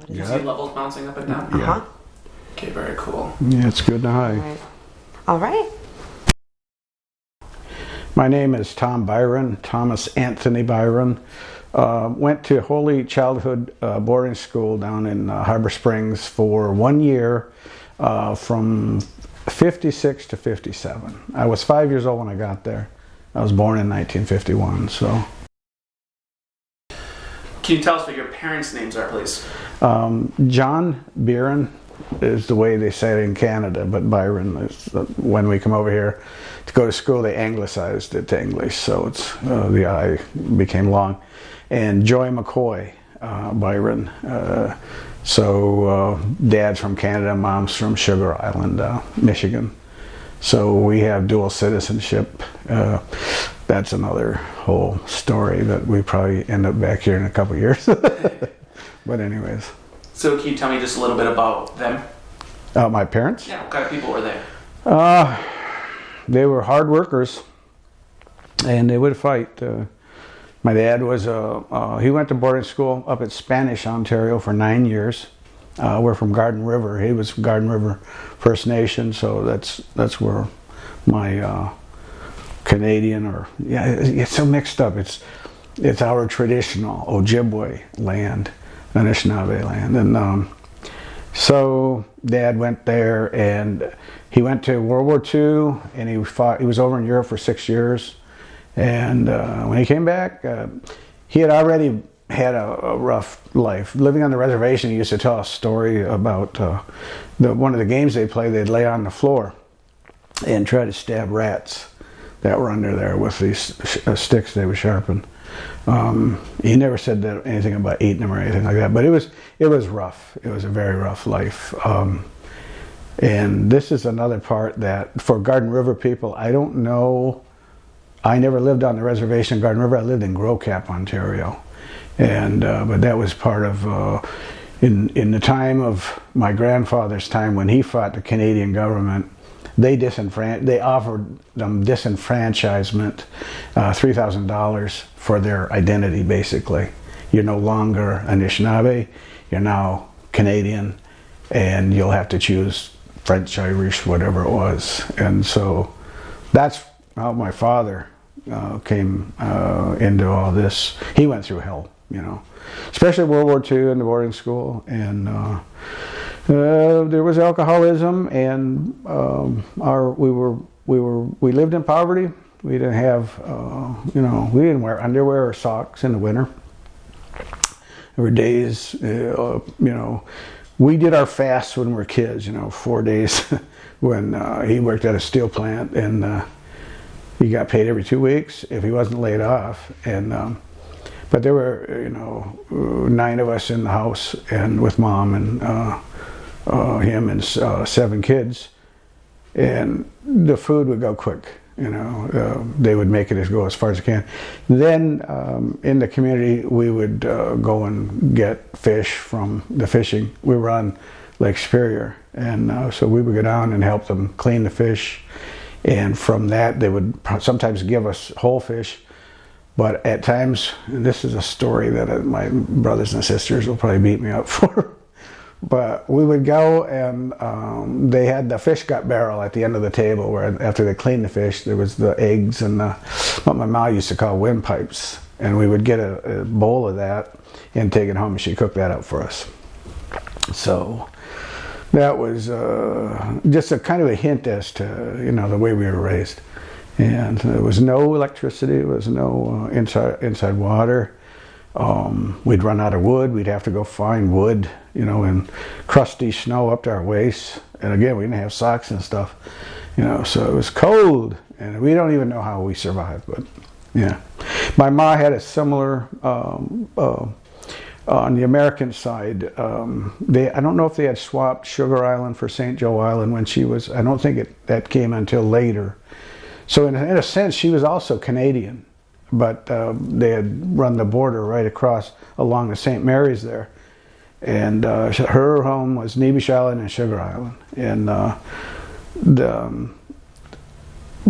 You see levels bouncing up and down? Yeah. Okay, very cool. Yeah, it's good and high. All right. My name is Tom Byron, Thomas Anthony Byron. Went to Holy Childhood boarding school down in Harbor Springs for 1 year from 56 to 57. I was 5 years old when I got there. I was born in 1951, so. Can you tell us what your parents' names are, please? John Byron is the way they say it in Canada, but Byron is when we come over here to go to school, they anglicized it to English, so it's the I became long. And Joy McCoy, Byron. So dad's from Canada, mom's from Sugar Island, Michigan. So we have dual citizenship. That's another whole story that we probably end up back here in a couple of years. But anyways. So can you tell me just a little bit about them? My parents? Yeah, what kind of people were they? They were hard workers, and they would fight. My dad was he went to boarding school up at Spanish, Ontario for 9 years. We're from Garden River. He was from Garden River First Nation, so that's where my Canadian it's so mixed up. It's our traditional Ojibwe land, Anishinaabe land, and so Dad went there, and he went to World War II, and he fought. He was over in Europe for 6 years, and when he came back, he had already had a rough life. Living on the reservation, he used to tell a story about one of the games they played. They'd lay on the floor and try to stab rats that were under there with these sticks they would sharpen. He never said anything about eating them or anything like that, but it was rough. It was a very rough life. And this is another part that for Garden River people, I don't know. I never lived on the reservation in Garden River. I lived in Gros-Cap, Ontario, and but that was part of in the time of my grandfather's time when he fought the Canadian government. They offered them disenfranchisement, $3,000 for their identity, basically. You're no longer Anishinaabe, you're now Canadian, and you'll have to choose French, Irish, whatever it was. And so that's how my father came into all this. He went through hell, especially World War II in the boarding school, and there was alcoholism, and we lived in poverty. We didn't have, we didn't wear underwear or socks in the winter. There were days, we did our fasts when we were kids, 4 days when he worked at a steel plant, and he got paid every 2 weeks if he wasn't laid off. And but there were, 9 of us in the house, and with Mom and him and 7 kids, and the food would go quick. They would make it go as far as they can. Then in the community, we would go and get fish from the fishing. We were on Lake Superior, and so we would go down and help them clean the fish. And from that, they would sometimes give us whole fish. But at times, and this is a story that my brothers and sisters will probably beat me up for, but we would go, and they had the fish gut barrel at the end of the table where after they cleaned the fish, there was the eggs and what my mom used to call windpipes. And we would get a bowl of that and take it home, and she'd cook that up for us. So that was just a kind of a hint as to, the way we were raised. And there was no electricity, there was no inside water. We'd run out of wood, we'd have to go find wood, in crusty snow up to our waists. And again, we didn't have socks and stuff, so it was cold, and we don't even know how we survived, but yeah. My ma had a similar, on the American side, I don't know if they had swapped Sugar Island for St. Joe Island when she was, I don't think that came until later. So in a sense, she was also Canadian, but they had run the border right across along the St. Mary's there. And her home was Nebish Island and Sugar Island. And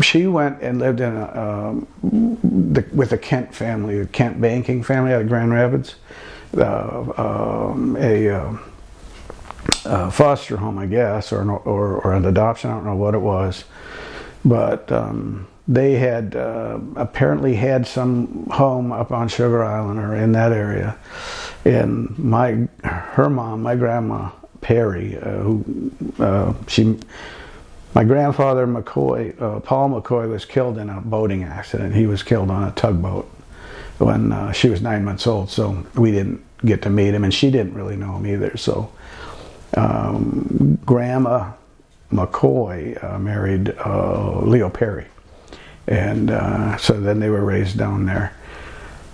she went and lived in with the Kent family, the Kent banking family out of Grand Rapids. a foster home, I guess, or an adoption. I don't know what it was, but they had apparently had some home up on Sugar Island or in that area. And her mom, my grandma Perry, my grandfather McCoy, Paul McCoy, was killed in a boating accident. He was killed on a tugboat when she was 9 months old. So we didn't get to meet him, and she didn't really know him either. So Grandma McCoy married Leo Perry, and so then they were raised down there.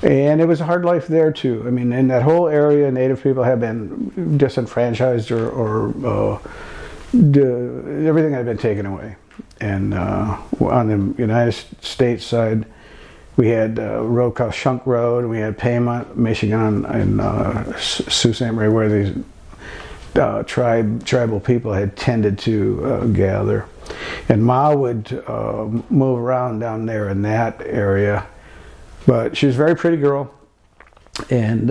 And it was a hard life there too. I mean, in that whole area, Native people have been disenfranchised or everything had been taken away. And on the United States side, we had a road called Shunk Road, and we had Paymont, Michigan, and Sault Ste. Marie, where these tribal people had tended to gather. And Ma would move around down there in that area. But she was a very pretty girl, and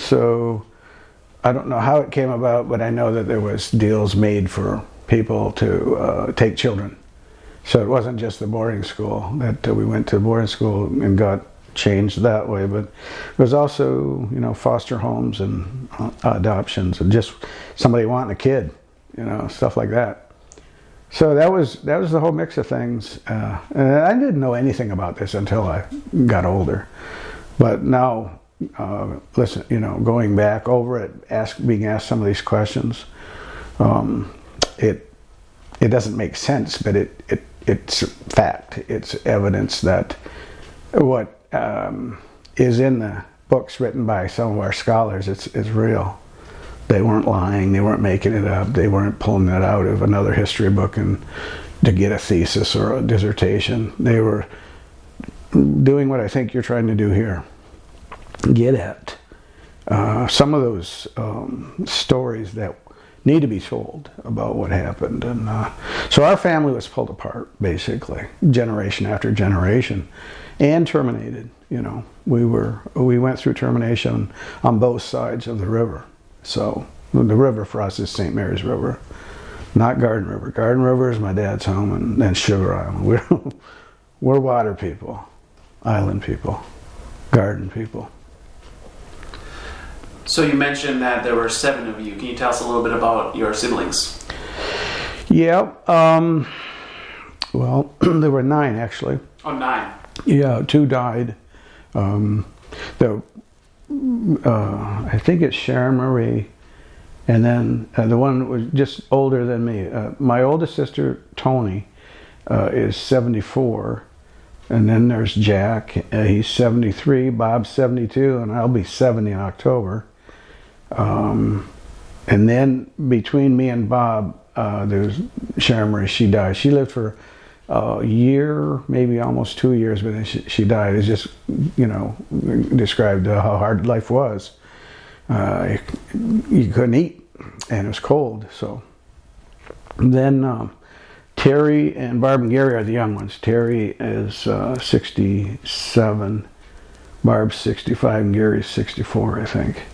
so I don't know how it came about, but I know that there was deals made for people to take children. So it wasn't just the boarding school that we went to boarding school and got changed that way, but it was also, you know, foster homes and adoptions and just somebody wanting a kid, you know, stuff like that. So that was the whole mix of things, and I didn't know anything about this until I got older. But now, listen, you know, going back over it, being asked some of these questions, it doesn't make sense, but it's fact. It's evidence that what is in the books written by some of our scholars is real. They weren't lying, they weren't making it up, they weren't pulling it out of another history book and to get a thesis or a dissertation. They were doing what I think you're trying to do here. Get at some of those stories that need to be told about what happened. And so our family was pulled apart, basically, generation after generation, and terminated. You know, we went through termination on both sides of the river. So the river for us is St. Mary's River, not Garden River. Garden River is my dad's home, and then Sugar Island. We're water people, island people, garden people. So you mentioned that there were 7 of you. Can you tell us a little bit about your siblings? Yeah. Well, there were 9 actually. Oh, 9. Yeah, 2 died. I think it's Sharon Marie, and then the one was just older than me. My oldest sister, Tony, is 74, and then there's Jack. He's 73, Bob's 72, and I'll be 70 in October. And then between me and Bob, there's Sharon Marie. She died. She lived for a year, maybe almost 2 years, but then she died. It's just, you know, described how hard life was. You couldn't eat, and it was cold. So then Terry and Barb and Gary are the young ones. Terry is 67, Barb's 65, and Gary's 64, I think.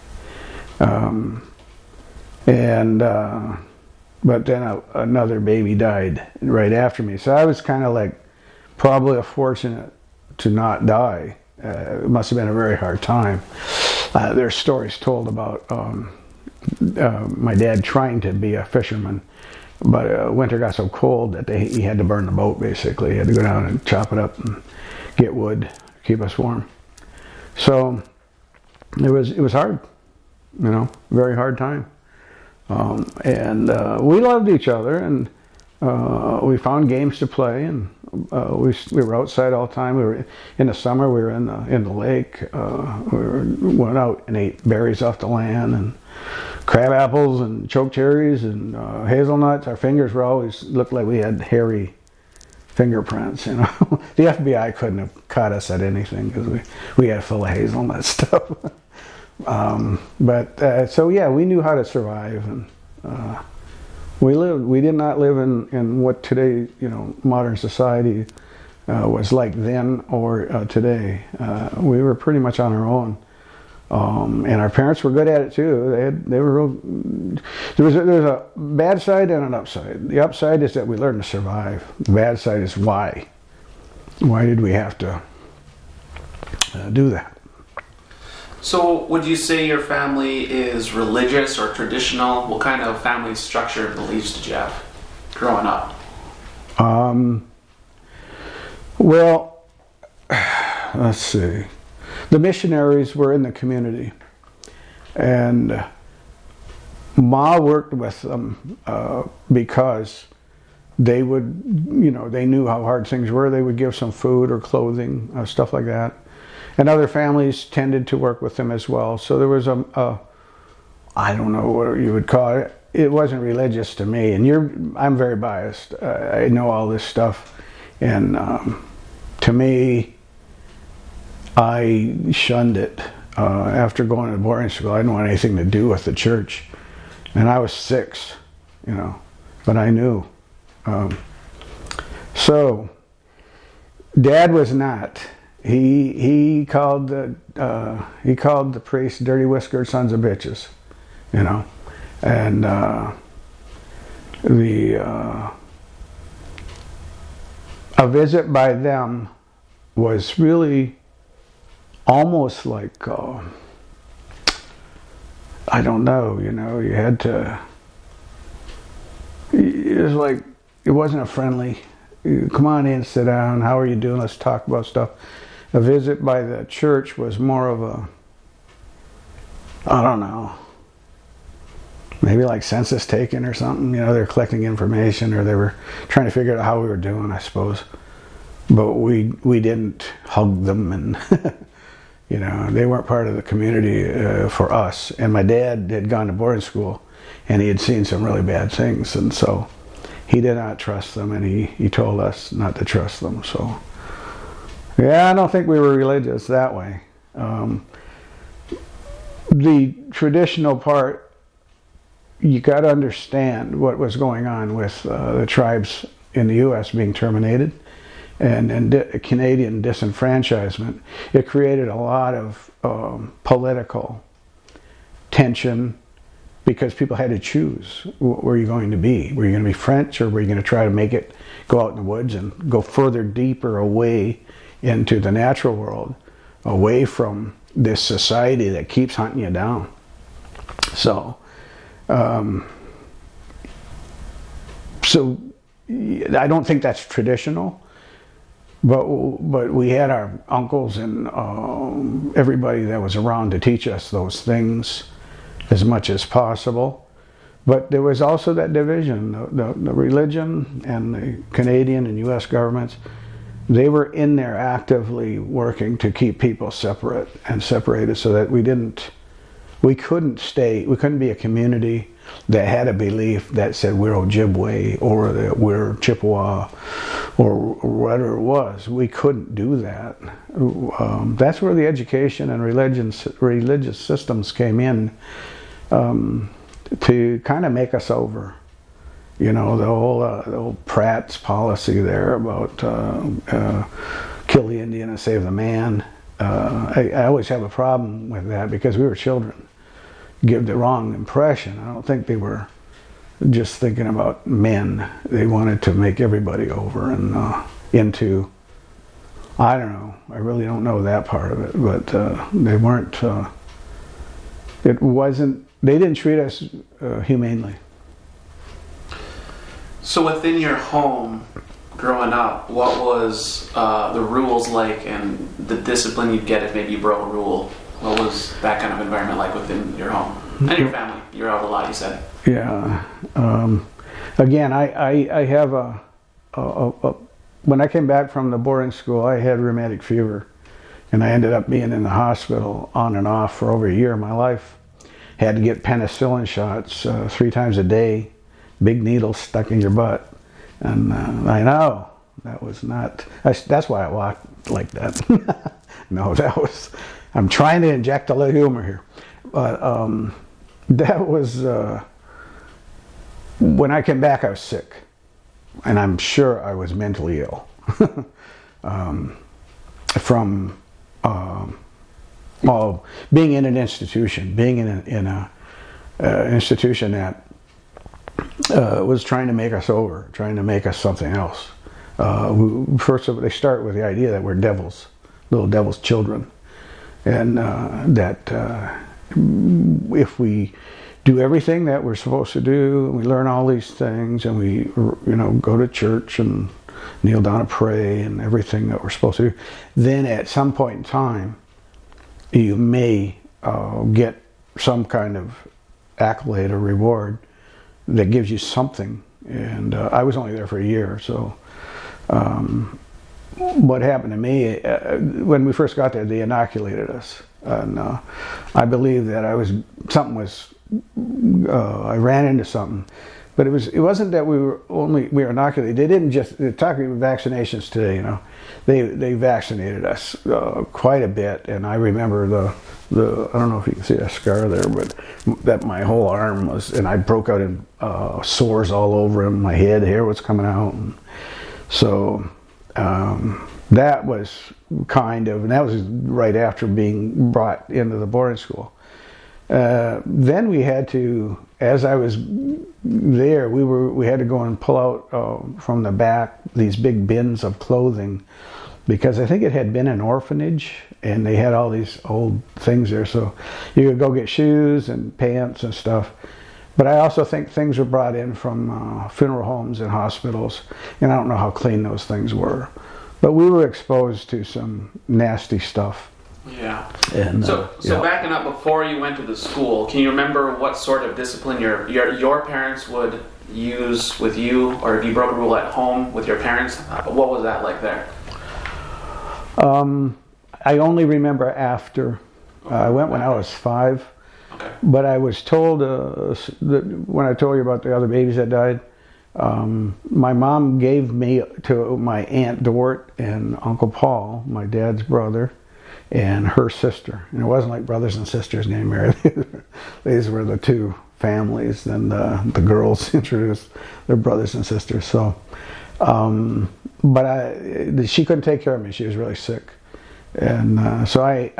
But then another baby died right after me. So I was kind of like probably fortunate to not die. It must have been a very hard time. There's stories told about my dad trying to be a fisherman, but winter got so cold that he had to burn the boat, basically. He had to go down and chop it up and get wood, keep us warm. So it was hard, you know, very hard time. And we loved each other, and we found games to play, and we were outside all the time. We were in the summer. We were in the lake. Went out and ate berries off the land, and crab apples, and choke cherries, and hazelnuts. Our fingers looked like we had hairy fingerprints. You know, the FBI couldn't have caught us at anything because we had full of hazelnut stuff. So yeah, we knew how to survive, and we did not live in what today, you know, modern society was like then or today. We were pretty much on our own. And our parents were good at it too. They were real. There's a bad side and an upside. The upside is that we learned to survive. The bad side is why. Why did we have to do that? So would you say your family is religious or traditional? What kind of family structure and beliefs did you have growing up? Well, let's see. The missionaries were in the community, and Ma worked with them because they would, they knew how hard things were. They would give some food or clothing, stuff like that. And other families tended to work with them as well. So there was I don't know what you would call it. It wasn't religious to me, and I'm very biased. I know all this stuff, and to me, I shunned it. After going to boarding school, I didn't want anything to do with the church. And I was 6, but I knew. So, Dad was not. He called the priests dirty whiskered sons of bitches, and a visit by them was really almost like, I don't know, you had to, it was like, it wasn't a friendly, come on in, sit down, how are you doing, let's talk about stuff. A visit by the church was more of a, I don't know, maybe like census taking or something, they're collecting information, or they were trying to figure out how we were doing, I suppose. But we didn't hug them, and they weren't part of the community for us. And my dad had gone to boarding school, and he had seen some really bad things, and so he did not trust them, and he told us not to trust them. So, yeah, I don't think we were religious that way. The traditional part, you got to understand what was going on with the tribes in the U.S. being terminated. And Canadian disenfranchisement. It created a lot of political tension because people had to choose, where you're going to be. Were you going to be French, or were you going to try to make it go out in the woods and go further deeper away into the natural world, away from this society that keeps hunting you down? So I don't think that's traditional. But we had our uncles and everybody that was around to teach us those things as much as possible. But there was also that division, the religion and the Canadian and U.S. governments. They were in there actively working to keep people separate and separated, so that we couldn't be a community that had a belief that said we're Ojibwe or that we're Chippewa or whatever it was. We couldn't do that. That's where the education and religious systems came in to kind of make us over. The old Pratt's policy there about kill the Indian and save the man. I always have a problem with that because we were children. Give the wrong impression. I don't think they were just thinking about men. They wanted to make everybody over and into, I don't know, I really don't know that part of it, but they weren't, they didn't treat us humanely. So within your home, growing up, what was the rules like and the discipline you'd get if maybe you broke a rule? What was that kind of environment like within your home and your family? You're out a lot, you said. Yeah. Again, I have when I came back from the boarding school, I had rheumatic fever, and I ended up being in the hospital on and off for over a year of my life. Had to get penicillin shots 3 times a day, big needles stuck in your butt, and I know that was not. That's why I walked like that. No, that was. I'm trying to inject a little humor here, but that was when I came back. I was sick, and I'm sure I was mentally ill from Well, being in an institution, being in a institution that was trying to make us over, trying to make us something else. First of all, they start with the idea that we're devils, little devil's children, and that if we do everything that we're supposed to do, and we learn all these things, and we, go to church and kneel down and pray and everything that we're supposed to do, then at some point in time, you may get some kind of accolade or reward that gives you something. And I was only there for a year, so what happened to me, when we first got there, they inoculated us. And I believe that I ran into something. But it wasn't that we were inoculated. They didn't just, they're talking about vaccinations today, They vaccinated us quite a bit, and I remember the I don't know if you can see that scar there, but that my whole arm was, and I broke out in sores all over in my head, hair was coming out, and so that was and that was right after being brought into the boarding school. Then we had to, as I was there, we had to go and pull out from the back these big bins of clothing, because I think it had been an orphanage and they had all these old things there, so you could go get shoes and pants and stuff. But I also think things were brought in from funeral homes and hospitals, and I don't know how clean those things were, but we were exposed to some nasty stuff. Yeah. And, so backing up, before you went to the school, can you remember what sort of discipline your parents would use with you, or if you broke a rule at home with your parents? What was that like there? I only remember after. I went when I was 5. Okay. But I was told that when I told you about the other babies that died, my mom gave me to my Aunt Dort and Uncle Paul, my dad's brother, and her sister. And it wasn't like brothers and sisters getting married. These were the two families. Then the girls introduced their brothers and sisters. So, but she couldn't take care of me. She was really sick, and so I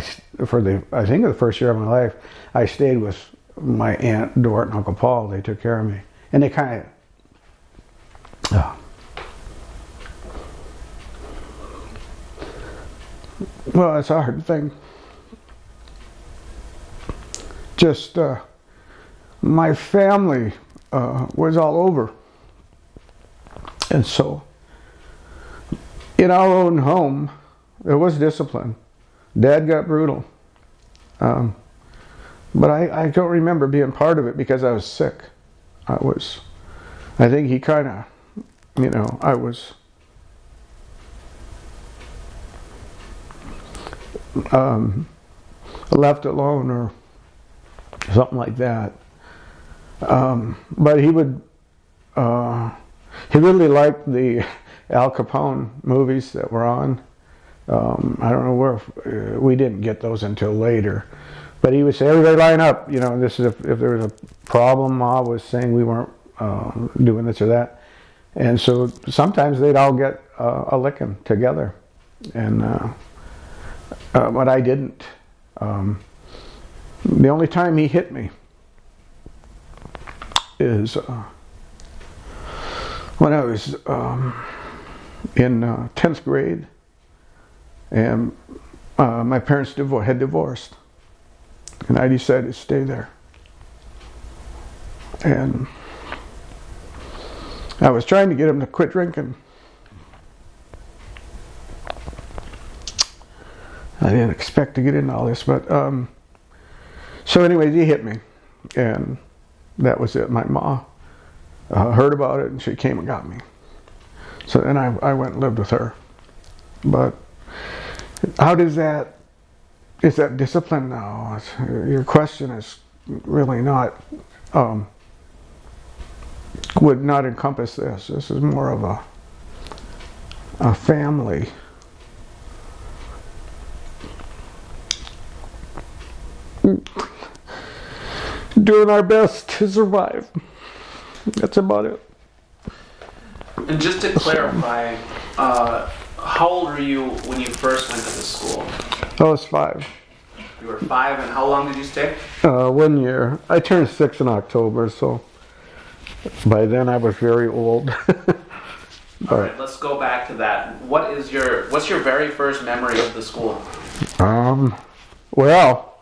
think the first year of my life, I stayed with my Aunt Dort and Uncle Paul. They took care of me, and they kind of. Well, it's a hard thing. Just my family was all over, and so in our own home there was discipline. Dad got brutal, but I don't remember being part of it because I was sick. I think he kind of, I was left alone or something like that. But he really liked the Al Capone movies that were on. I don't know where, we didn't get those until later. But he would say, everybody line up, this is if there was a problem, Ma was saying we weren't doing this or that. And so sometimes they'd all get a licking together. And but I didn't. The only time he hit me is when I was in 10th grade, and my parents had divorced, and I decided to stay there. And I was trying to get him to quit drinking. I didn't expect to get into all this, but so anyways, he hit me, and that was it. My ma heard about it, and she came and got me. So then I went and lived with her. But how does that? Is that discipline now? Your question is really not. Would not encompass this. This is more of a family. Doing our best to survive. That's about it. And just to clarify, how old were you when you first went to the school? I was 5. You were 5, and how long did you stay? 1 year. I turned 6 in October, so by then I was very old. All right, let's go back to that. What's your very first memory of the school? Well,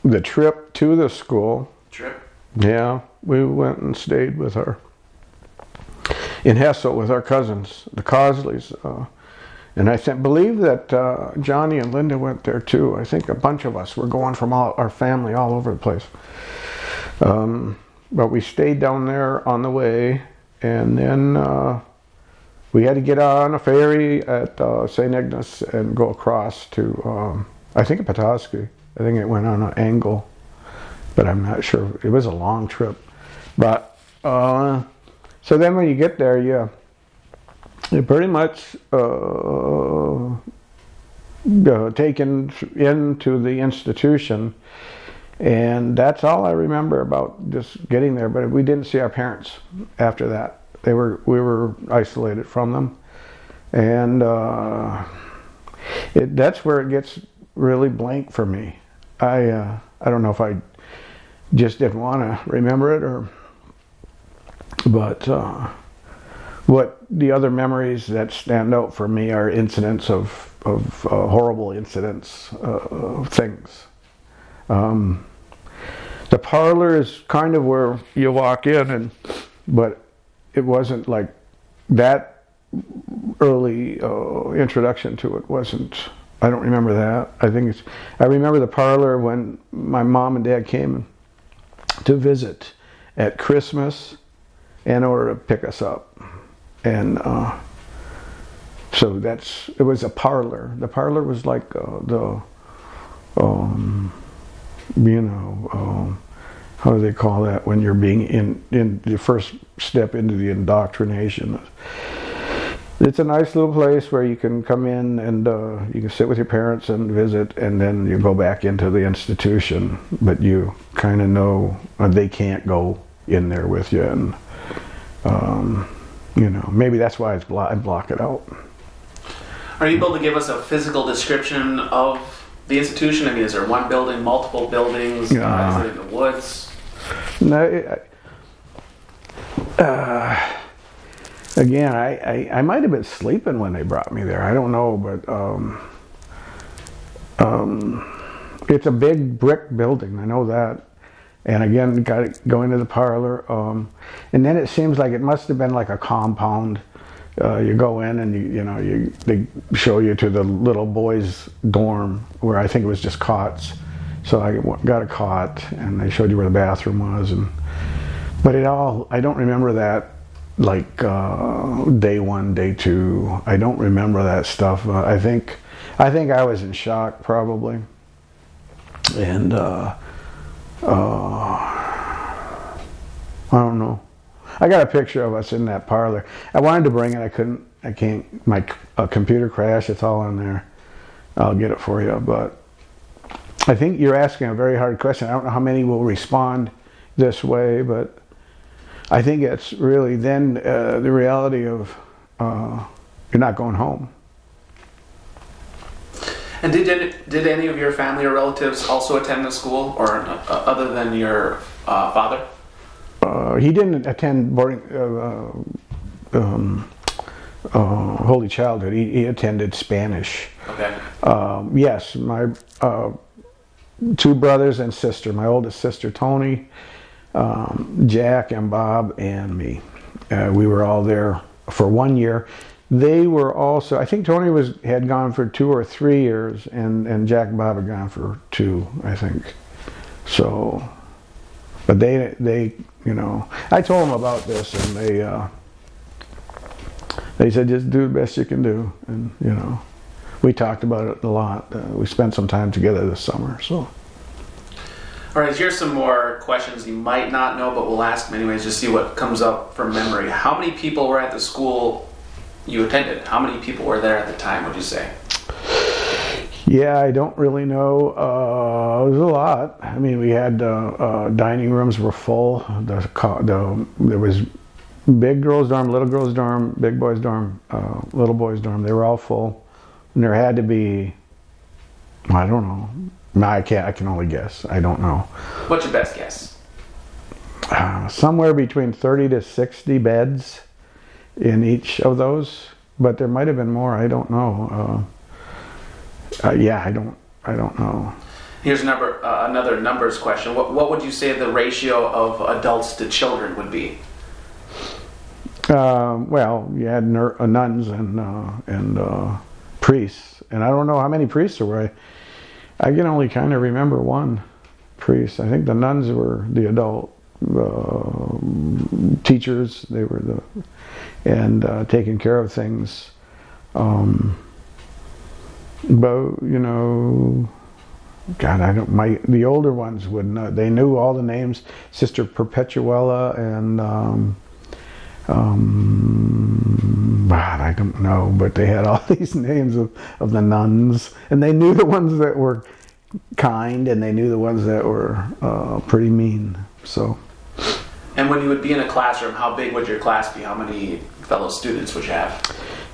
the trip to the school. Trip? Yeah, we went and stayed with her in Hessel with our cousins, the Causleys. And I believe that Johnny and Linda went there too. I think a bunch of us were going from our family all over the place. But we stayed down there on the way, and then we had to get on a ferry at St. Ignace and go across to, I think, Petoskey. I think it went on an angle, but I'm not sure. It was a long trip. But so then when you get there, you're pretty much taken into the institution, and that's all I remember about just getting there. But we didn't see our parents after that. We were isolated from them, and that's where it gets really blank for me. I don't know if I just didn't want to remember it, but what the other memories that stand out for me are incidents of horrible incidents, things. The parlor is kind of where you walk in, but it wasn't like that early introduction to it. I don't remember that. I remember the parlor when my mom and dad came to visit at Christmas in order to pick us up. And so it was a parlor. The parlor was like how do they call that when you're being in the first step into the indoctrination. It's a nice little place where you can come in and you can sit with your parents and visit, and then you go back into the institution, but you kind of know they can't go in there with you, and maybe that's why I block it out. Are you able to give us a physical description of the institution? I mean, is there one building, multiple buildings? Is it in the woods? No. Again, I might have been sleeping when they brought me there. I don't know, but it's a big brick building. I know that. And again, got to go into the parlor, and then it seems like it must have been like a compound. You go in and they show you to the little boys' dorm where I think it was just cots. So I got a cot, and they showed you where the bathroom was, but I don't remember that like day 1, day 2. I don't remember that stuff. I think I was in shock probably, and I don't know. I got a picture of us in that parlor. I wanted to bring it. I can't. My computer crashed. It's all in there. I'll get it for you. But I think you're asking a very hard question. I don't know how many will respond this way, but I think it's really then the reality of you're not going home. And did any of your family or relatives also attend the school, or other than your father? He didn't attend boarding Holy Childhood. He attended Spanish. Okay. Yes, my 2 brothers and sister. My oldest sister Tony, Jack and Bob and me. We were all there for 1 year. They were also, I think Tony had gone for 2 or 3 years, and Jack and Bob had gone for 2, I think. So, but they I told them about this, and they said just do the best you can do, and we talked about it a lot. We spent some time together this summer. So. All right, here's some more questions you might not know, but we'll ask them anyways, just see what comes up from memory. How many people were at the school you attended? How many people were there at the time, would you say? Yeah, I don't really know. It was a lot. I mean, we had dining rooms were full. There was big girls' dorm, little girls' dorm, big boys' dorm, little boys' dorm. They were all full. And there had to be I don't know. No, I can't. I can only guess. I don't know. What's your best guess? Somewhere between 30 to 60 beds in each of those, but there might have been more. I don't know. Yeah, I don't know. Here's another numbers question. What would you say the ratio of adults to children would be? Well, you had nuns and priests, and I don't know how many priests there were. I can only kind of remember one priest. I think the nuns were the adult teachers. They were taking care of things. But God, the older ones would know. They knew all the names. Sister Perpetuella and God, I don't know, but they had all these names of the nuns, and they knew the ones that were kind, and they knew the ones that were pretty mean. So. And when you would be in a classroom, how big would your class be? How many fellow students would you have?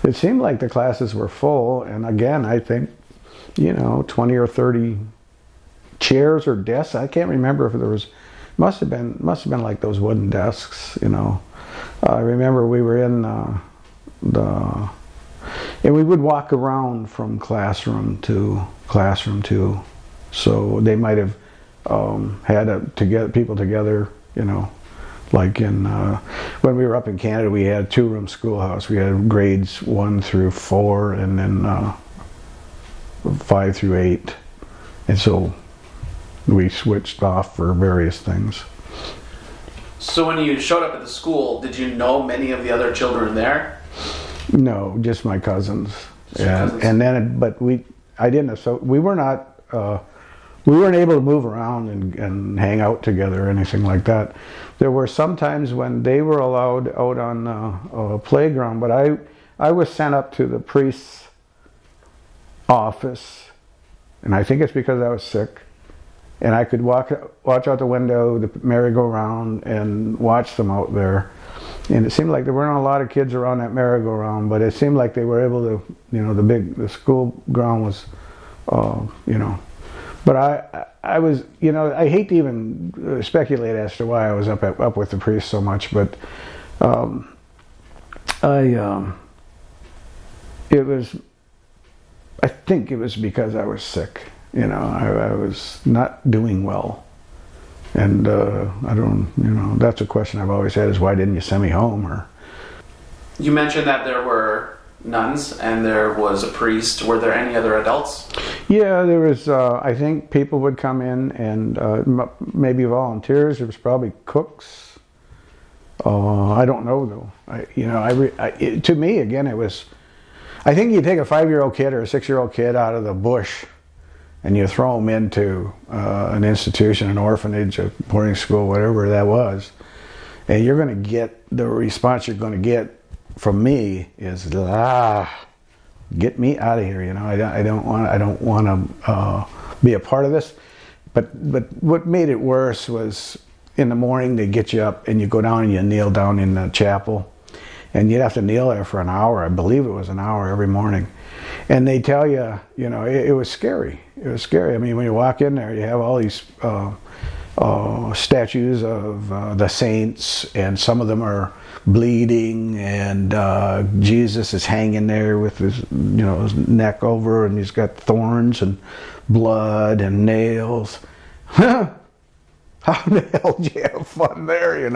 It seemed like the classes were full, and again, I think, 20 or 30 chairs or desks. I can't remember if there was. Must have been like those wooden desks. I remember we were in and we would walk around from classroom to classroom too. So they might have had to get people together, like in when we were up in Canada, we had a 2-room schoolhouse. We had grades 1 through 4, and then 5 through 8, and so we switched off for various things. So when you showed up at the school, did you know many of the other children there? No, just my cousins. And then, but I didn't. So we were not. We weren't able to move around and hang out together or anything like that. There were some times when they were allowed out on a playground, but I was sent up to the priest's office, and I think it's because I was sick. And I could watch out the window, the merry-go-round, and watch them out there. And it seemed like there weren't a lot of kids around that merry-go-round, but it seemed like they were able to, the school ground was, But I was, I hate to even speculate as to why I was up with the priest so much, but I think it was because I was sick. I was not doing well. And I don't, that's a question I've always had, is why didn't you send me home? Or you mentioned that there were nuns and there was a priest. Were there any other adults? Yeah, there was, I think people would come in and maybe volunteers. There was probably cooks. I don't know though. To me, again, it was, I think you take a 5-year-old kid or a 6-year-old kid out of the bush and you throw them into an institution, an orphanage, a boarding school, whatever that was, and you're going to get the response you're going to get from me is, get me out of here. I don't want to be a part of this. But what made it worse was in the morning they get you up and you go down and you kneel down in the chapel, and you'd have to kneel there for an hour. I believe it was an hour every morning. And they tell you, it was scary. It was scary. I mean, when you walk in there, you have all these statues of the saints, and some of them are bleeding, and Jesus is hanging there with his, his neck over, and he's got thorns and blood and nails. How the hell did you have fun there,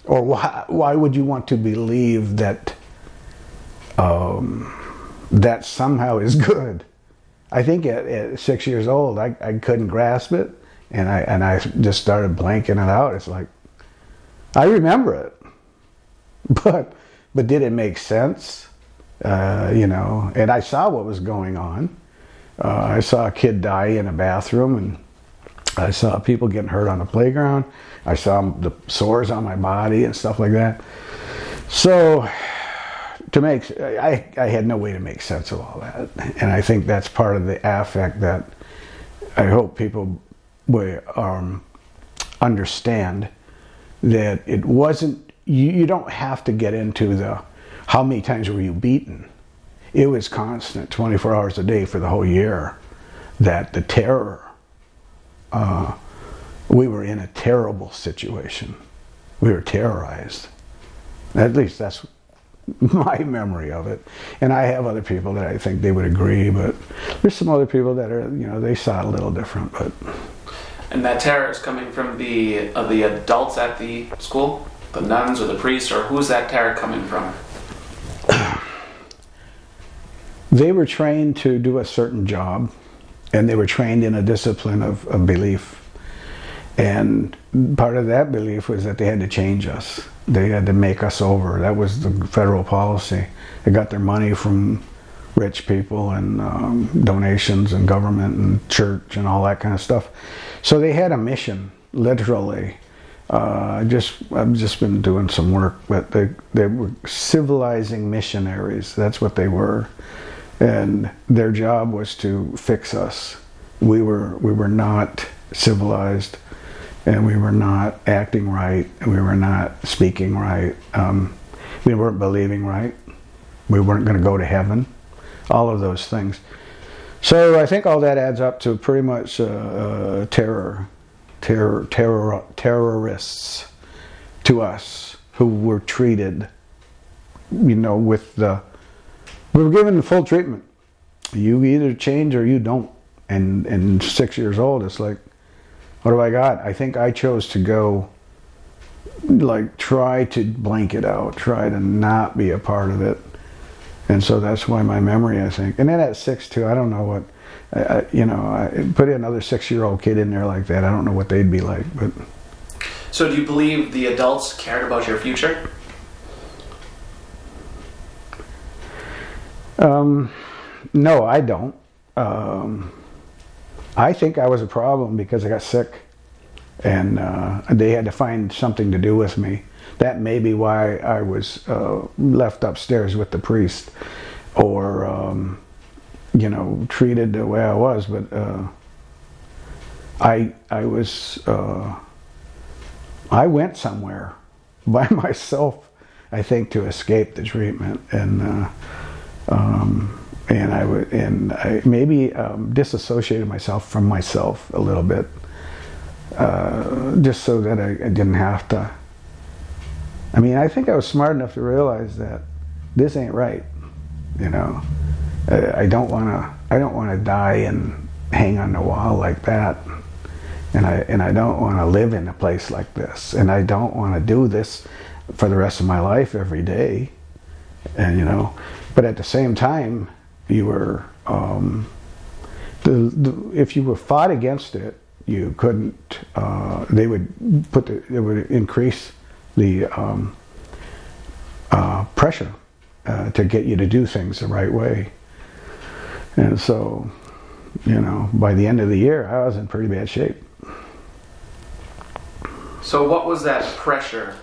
Or why would you want to believe that that somehow is good? I think at 6 years old, I couldn't grasp it, and I just started blanking it out. It's like, I remember it, but did it make sense? And I saw what was going on. I saw a kid die in a bathroom, and I saw people getting hurt on the playground. I saw the sores on my body and stuff like that. So I had no way to make sense of all that. And I think that's part of the affect that I hope people will understand, that it wasn't, you don't have to get into the how many times were you beaten. It was constant, 24 hours a day for the whole year. that the terror, we were in a terrible situation. We were terrorized. At least that's my memory of it. And I have other people that I think they would agree, but there's some other people that are, they saw it a little different. But and that terror is coming from the adults at the school, the nuns or the priests, or who's that terror coming from? They were trained to do a certain job, and they were trained in a discipline of belief. And part of that belief was that they had to change us. They had to make us over. That was the federal policy. They got their money from rich people and donations and government and church and all that kind of stuff. So they had a mission, literally. I've just been doing some work, but they were civilizing missionaries. That's what they were. And their job was to fix us. We were not civilized, and we were not acting right, and we were not speaking right. We weren't believing right. We weren't going to go to heaven. All of those things. So I think all that adds up to pretty much terrorists to us, who were treated, with we were given the full treatment. You either change or you don't. And 6 years old, it's like, what do I got? I think I chose to go, try to blank it out, try to not be a part of it. And so that's why my memory, I think. And then at 6 too, I don't know what, I put another 6-year-old kid in there like that. I don't know what they'd be like. But so do you believe the adults cared about your future? No, I don't. I think I was a problem because I got sick, and they had to find something to do with me. That may be why I was left upstairs with the priest, or treated the way I was. But I went somewhere by myself, I think, to escape the treatment, and I maybe disassociated myself from myself a little bit, just so that I didn't have to. I think I was smart enough to realize that this ain't right. I don't want to die and hang on the wall like that, and I don't want to live in a place like this, and I don't want to do this for the rest of my life every day, and but at the same time, you were if you were fought against it, you couldn't. They would increase the pressure to get you to do things the right way. And so, by the end of the year, I was in pretty bad shape. So what was that pressure?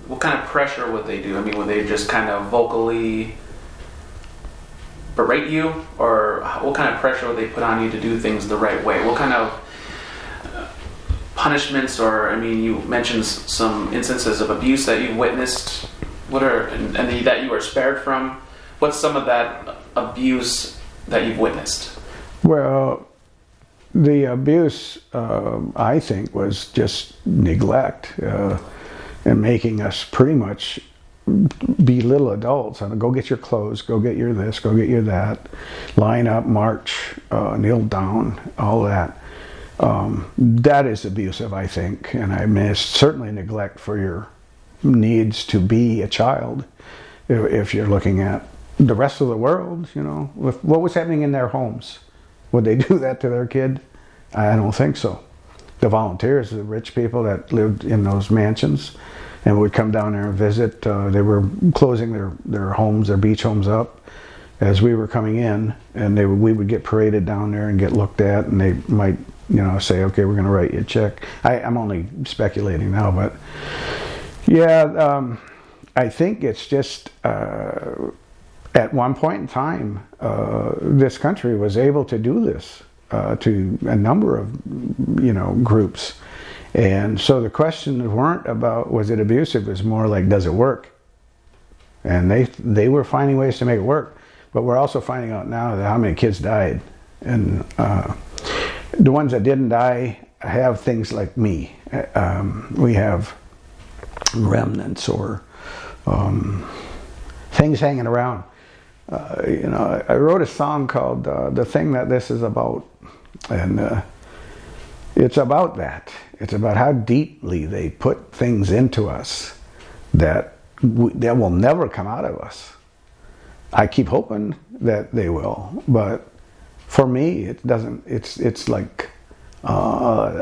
What kind of pressure would they do? Would they just kind of vocally berate you? Or what kind of pressure would they put on you to do things the right way? What kind of punishments, or, you mentioned some instances of abuse that you witnessed. What are, and that you were spared from? What's some of that abuse that you've witnessed? Well, the abuse, I think, was just neglect, and making us pretty much be little adults. Go get your clothes, go get your this, go get your that, line up, march, kneel down, all that. That is abusive, I think, and it's certainly neglect for your needs to be a child. If you're looking at the rest of the world, with what was happening in their homes, would they do that to their kid? I don't think so. The volunteers, the rich people that lived in those mansions and would come down there and visit, they were closing their homes, their beach homes up as we were coming in, and we would get paraded down there and get looked at, and they might say, okay, we're going to write you a check. I'm only speculating now, but yeah, I think it's just at one point in time, this country was able to do this to a number of groups, and so the questions weren't about was it abusive. It was more like, does it work? And they were finding ways to make it work, but we're also finding out now that how many kids died And the ones that didn't die have things like me. We have remnants or things hanging around. I wrote a song called "The Thing That This Is About," and it's about that. It's about how deeply they put things into us that will never come out of us. I keep hoping that they will, but for me, it doesn't. It's like I've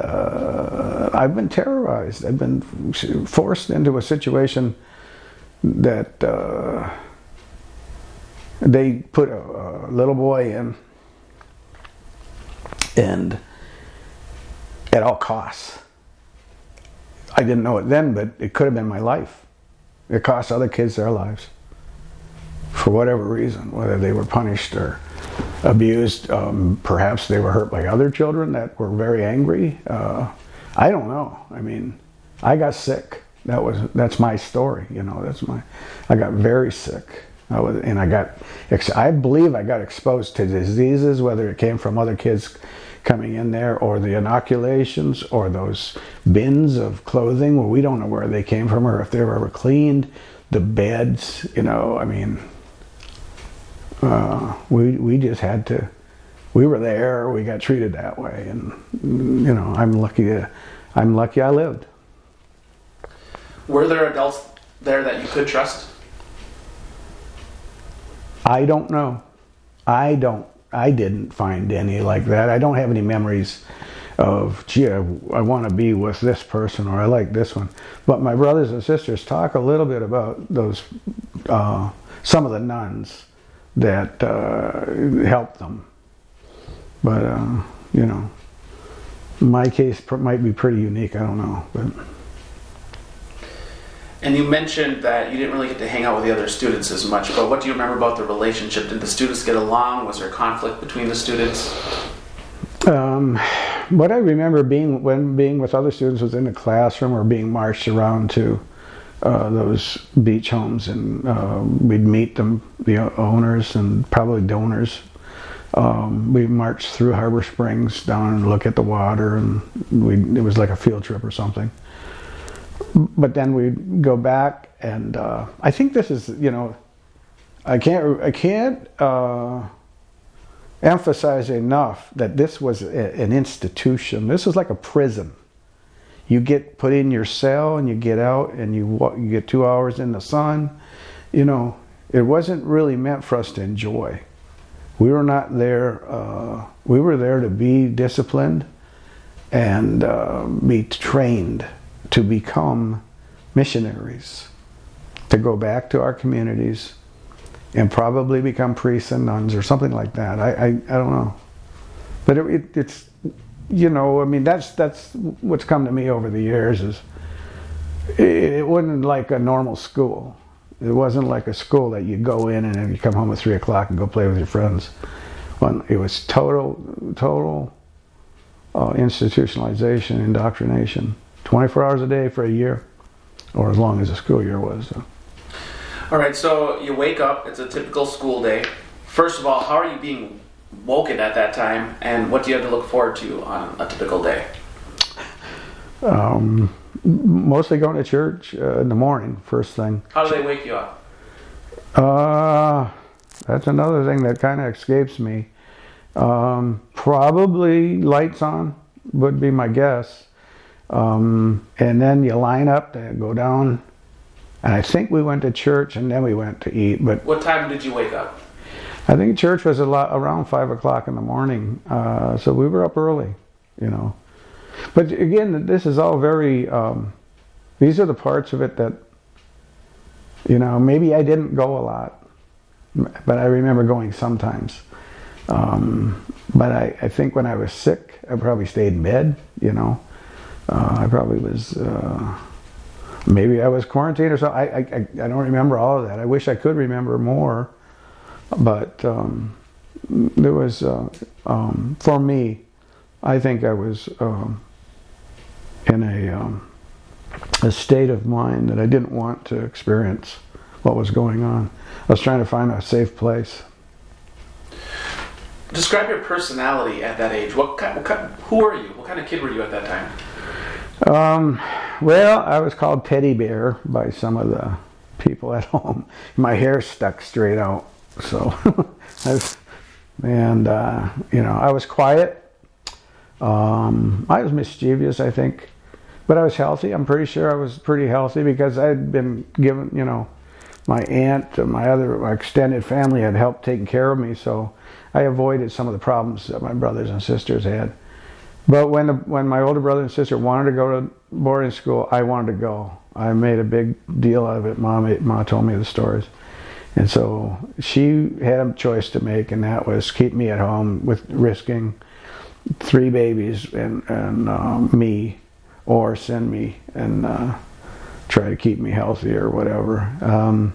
been terrorized. I've been forced into a situation that they put a little boy in, and at all costs. I didn't know it then, but it could have been my life. It cost other kids their lives for whatever reason, whether they were punished or abused. Perhaps they were hurt by other children that were very angry. I don't know. I mean, I got sick. That's my story. I got very sick. I believe I got exposed to diseases, whether it came from other kids coming in there or the inoculations or those bins of clothing where we don't know where they came from or if they were ever cleaned, the beds, we just had to, we were there, we got treated that way, and I'm lucky I lived. Were there adults there that you could trust? I don't know. I didn't find any like that. I don't have any memories of, gee, I want to be with this person or I like this one. But my brothers and sisters talk a little bit about those, some of the nuns that helped them. But, my case might be pretty unique. I don't know. But. And you mentioned that you didn't really get to hang out with the other students as much, but what do you remember about the relationship? Did the students get along? Was there conflict between the students? What I remember being with other students was in the classroom or being marched around to those beach homes, and we'd meet them, the owners and probably donors. We marched through Harbor Springs down and look at the water, and it was like a field trip or something. But then we'd go back, and I think this is, I can't emphasize enough that this was an institution. This was like a prison. You get put in your cell, and you get out, and you get 2 hours in the sun. It wasn't really meant for us to enjoy. We were not there. We were there to be disciplined and be trained to become missionaries, to go back to our communities and probably become priests and nuns or something like that. I don't know. But it's, that's what's come to me over the years is it wasn't like a normal school. It wasn't like a school that you go in and then you come home at 3 o'clock and go play with your friends. It was total institutionalization, indoctrination. 24 hours a day for a year, or as long as the school year was. So. All right, so you wake up, it's a typical school day. First of all, how are you being woken at that time, and what do you have to look forward to on a typical day? Mostly going to church in the morning, first thing. How do they wake you up? That's another thing that kind of escapes me. Probably lights on would be my guess. And then you line up to go down, and I think we went to church and then we went to eat. But what time did you wake up? I think church was around 5 o'clock in the morning, so we were up early, But again, this is all very. These are the parts of it that, maybe I didn't go a lot, but I remember going sometimes. But I think when I was sick, I probably stayed in bed, I probably was, maybe I was quarantined or something. I don't remember all of that. I wish I could remember more. But there was, for me, I think I was in a state of mind that I didn't want to experience what was going on. I was trying to find a safe place. Describe your personality at that age. Who were you? What kind of kid were you at that time? Well, I was called Teddy Bear by some of the people at home. My hair stuck straight out, so I was quiet. I was mischievous, I think, but I was healthy. I'm pretty sure I was pretty healthy because I'd been given, my aunt and my extended family had helped taking care of me, so I avoided some of the problems that my brothers and sisters had. But when my older brother and sister wanted to go to boarding school, I wanted to go. I made a big deal out of it. Mom told me the stories. And so she had a choice to make, and that was keep me at home with risking 3 babies and me, or send me and try to keep me healthy or whatever.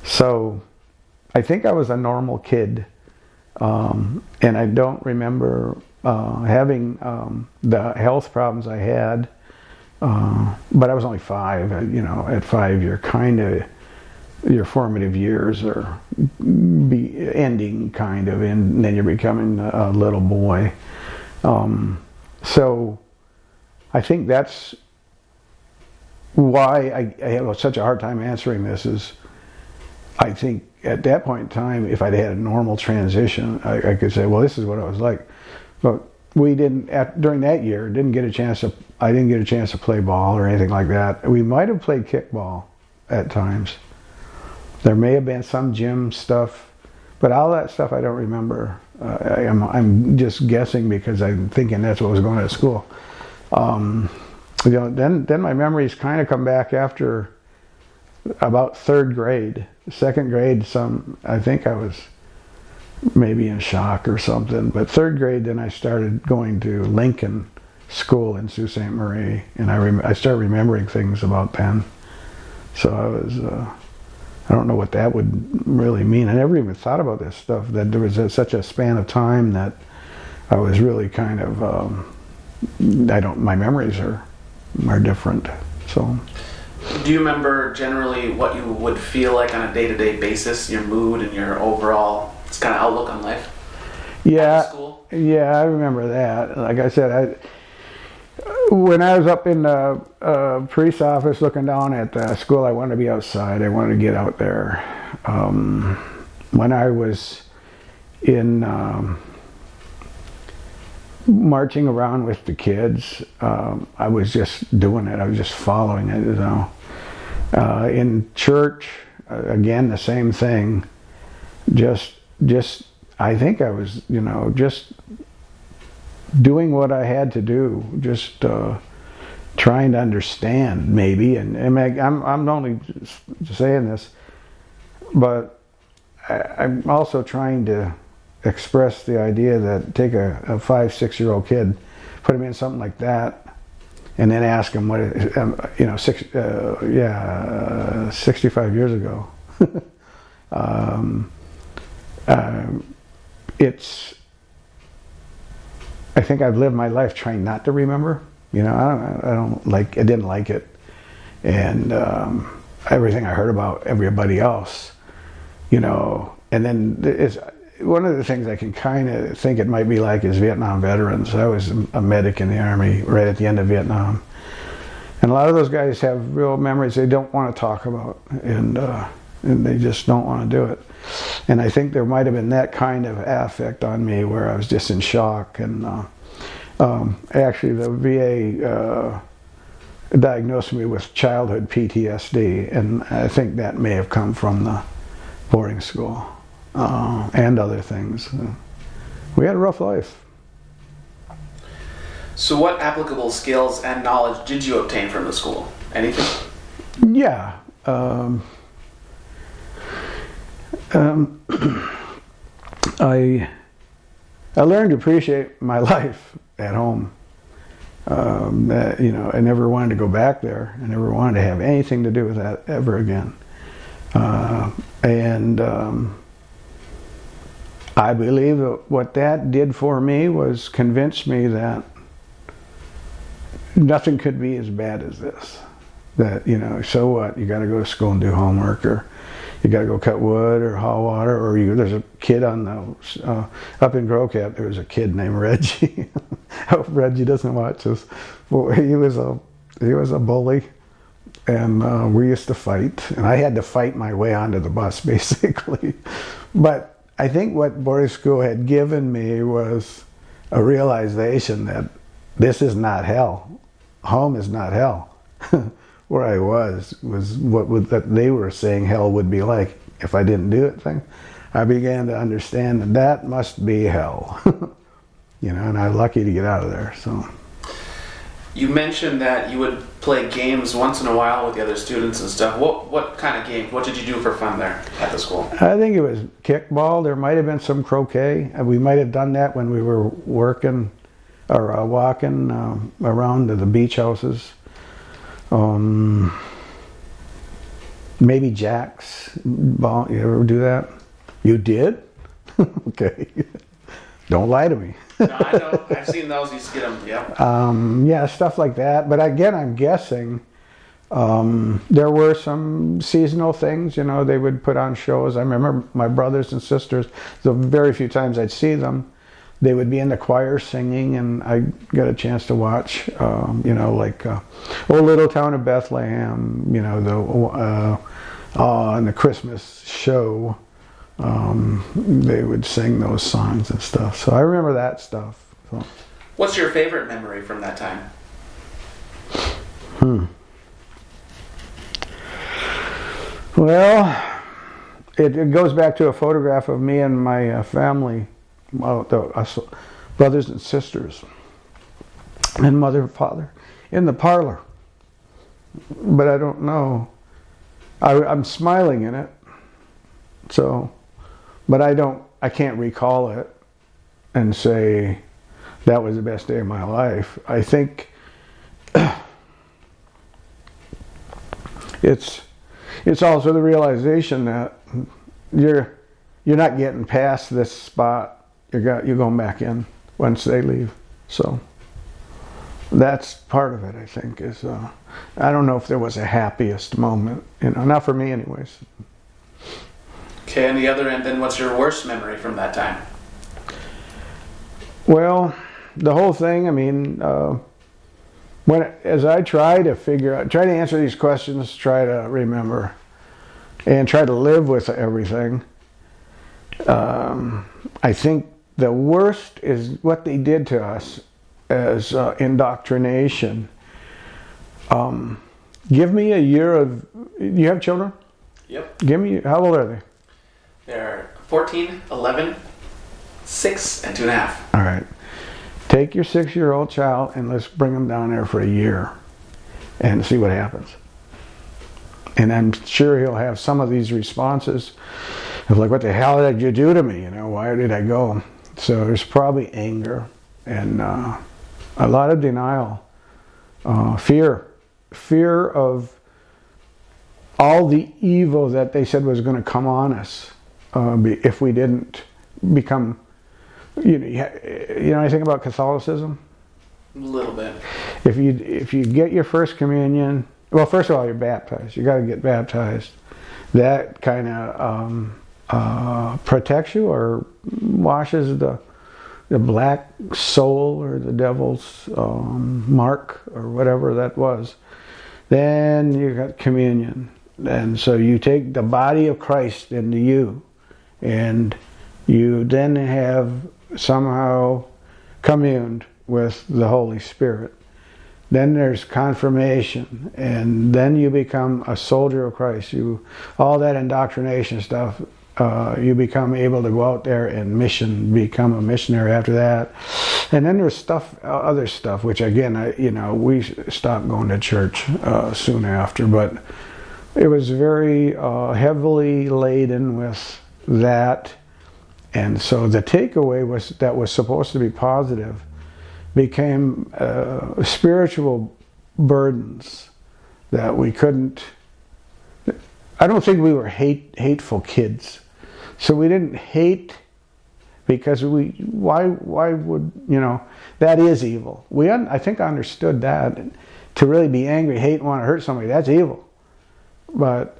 So I think I was a normal kid, and I don't remember having the health problems I had, but I was only 5. At 5 you're kind of, your formative years are ending kind of, and then you're becoming a little boy. So I think that's why I have such a hard time answering this. Is I think at that point in time, if I'd had a normal transition, I could say, well, this is what I was like. But we didn't, during that year, I didn't get a chance to play ball or anything like that. We might have played kickball at times. There may have been some gym stuff, but all that stuff I don't remember. I'm just guessing because I'm thinking that's what was going on at school. Then my memories kind of come back after about 3rd grade. 2nd grade, I think I was maybe in shock or something. But 3rd grade, then I started going to Lincoln School in Sault Ste. Marie, and I started remembering things about then. So I was, I don't know what that would really mean. I never even thought about this stuff, that there was such a span of time that I was really kind of, my memories are different, so. Do you remember generally what you would feel like on a day-to-day basis, your mood and your overall kind of outlook on life? Yeah, after school? Yeah, I remember that. Like I said, when I was up in the priest's office looking down at the school, I wanted to be outside. I wanted to get out there. When I was in marching around with the kids, I was just doing it. I was just following it. In church, again, the same thing. Just I think I was, just doing what I had to do, just trying to understand maybe, and I'm only saying this, but I'm also trying to express the idea that take a 5-6-year-old kid, put him in something like that, and then ask him what 65 years ago. I think I've lived my life trying not to remember. I didn't like it, and everything I heard about everybody else, and then it's one of the things I can kind of think it might be like is Vietnam veterans. I was a medic in the Army right at the end of Vietnam, and a lot of those guys have real memories they don't want to talk about, and they just don't want to do it. And I think there might have been that kind of affect on me where I was just in shock. And actually the VA diagnosed me with childhood PTSD, and I think that may have come from the boarding school and other things. We had a rough life. So what applicable skills and knowledge did you obtain from the school? Anything? Yeah. I learned to appreciate my life at home. I never wanted to go back there. I never wanted to have anything to do with that ever again. I believe that what that did for me was convince me that nothing could be as bad as this. That, so what? You got to go to school and do homework, or you got to go cut wood or haul water, or there's a kid on the up in Grocap. There was a kid named Reggie. I hope Reggie doesn't watch this. Well, he was a bully, and we used to fight, and I had to fight my way onto the bus basically. But I think what boarding school had given me was a realization that this is not hell. Home is not hell. Where I was that they were saying hell would be like if I didn't do it thing. I began to understand that must be hell. And I'm lucky to get out of there. So, you mentioned that you would play games once in a while with the other students and stuff. What kind of games? What did you do for fun there at the school? I think it was kickball. There might have been some croquet. We might have done that when we were working or walking around to the beach houses. Maybe jacks ball. You ever do that? You did? Okay. Don't lie to me. No, I know. I've seen those. You used to get them. Yeah. Yeah, stuff like that. But again, I'm guessing there were some seasonal things. They would put on shows. I remember my brothers and sisters. The very few times I'd see them, they would be in the choir singing, and I got a chance to watch, like Old Little Town of Bethlehem, and the Christmas show. They would sing those songs and stuff. So I remember that stuff. So. What's your favorite memory from that time? Well, it goes back to a photograph of me and my family. Us brothers and sisters and mother and father in the parlor, but I don't know. I'm smiling in it, so, but I can't recall it and say that was the best day of my life. I think it's also the realization that you're not getting past this spot. You're going back in once they leave. So that's part of it, I think, is I don't know if there was a happiest moment, not for me anyways. Okay, on the other end, then what's your worst memory from that time? Well, the whole thing, as I try to answer these questions, try to remember, and try to live with everything, I think the worst is what they did to us as indoctrination. Give me a year of... You have children? Yep. How old are they? They're 14, 11, 6, and 2.5. All right. Take your 6-year-old child and let's bring them down there for a year and see what happens. And I'm sure he'll have some of these responses of like, what the hell did you do to me? Why did I go? So there's probably anger and a lot of denial, fear of all the evil that they said was going to come on us if we didn't become, I think about Catholicism. A little bit. If you get your first communion, well, first of all, you're baptized. You got to get baptized. That kind of protects you or washes the black soul or the devil's mark or whatever that was. Then you got communion. And so you take the body of Christ into you, and you then have somehow communed with the Holy Spirit. Then there's confirmation, and then you become a soldier of Christ. All that indoctrination stuff, you become able to go out there and become a missionary after that. And then there's other stuff, which again, we stopped going to church soon after, but it was very heavily laden with that. And so the takeaway was supposed to be positive became spiritual burdens that we couldn't. I don't think we were hateful kids, so we didn't hate because why would that is evil. I think I understood that. To really be angry, hate, and want to hurt somebody, that's evil. But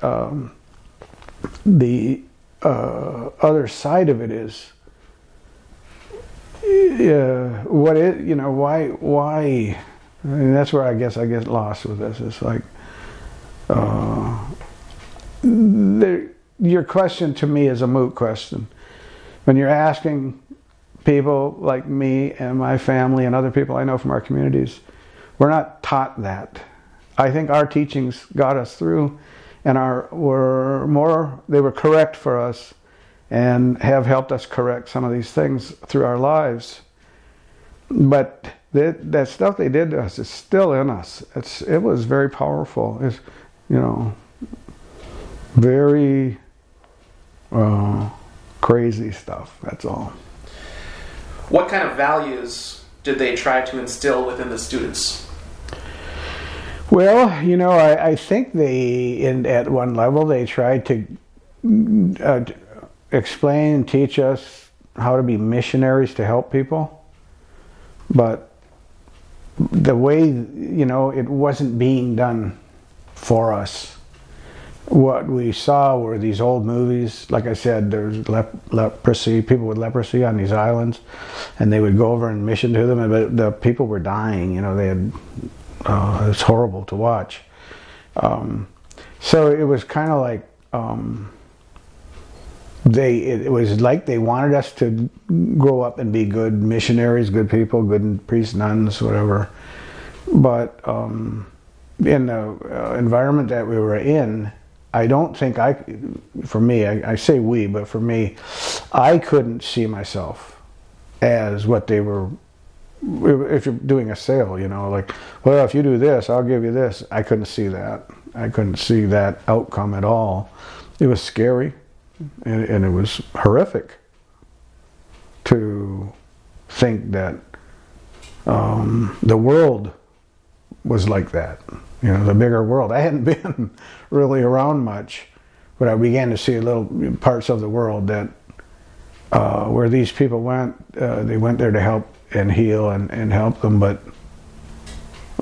the other side of it is, why, and that's where I guess I get lost with this. It's like, your question to me is a moot question. When you're asking people like me and my family and other people I know from our communities, we're not taught that. I think our teachings got us through, and they were correct for us, and have helped us correct some of these things through our lives. But that stuff they did to us is still in us. It was very powerful. It's, very crazy stuff. That's all. What kind of values did they try to instill within the students? Well, I think at one level, they tried to explain and teach us how to be missionaries to help people. But the way, it wasn't being done for us. What we saw were these old movies. Like I said, there's leprosy, people with leprosy on these islands, and they would go over and mission to them, and the people were dying. They had, it's horrible to watch. So it was kind of like, it was like they wanted us to grow up and be good missionaries, good people, good priests, nuns, whatever. But in the environment that we were in, I don't think I say we, but for me, I couldn't see myself as what they were. If you're doing a sale, like, well, if you do this, I'll give you this. I couldn't see that. I couldn't see that outcome at all. It was scary, and it was horrific to think that the world was like that. The bigger world. I hadn't been really around much, but I began to see little parts of the world that where these people went. They went there to help and heal and help them, but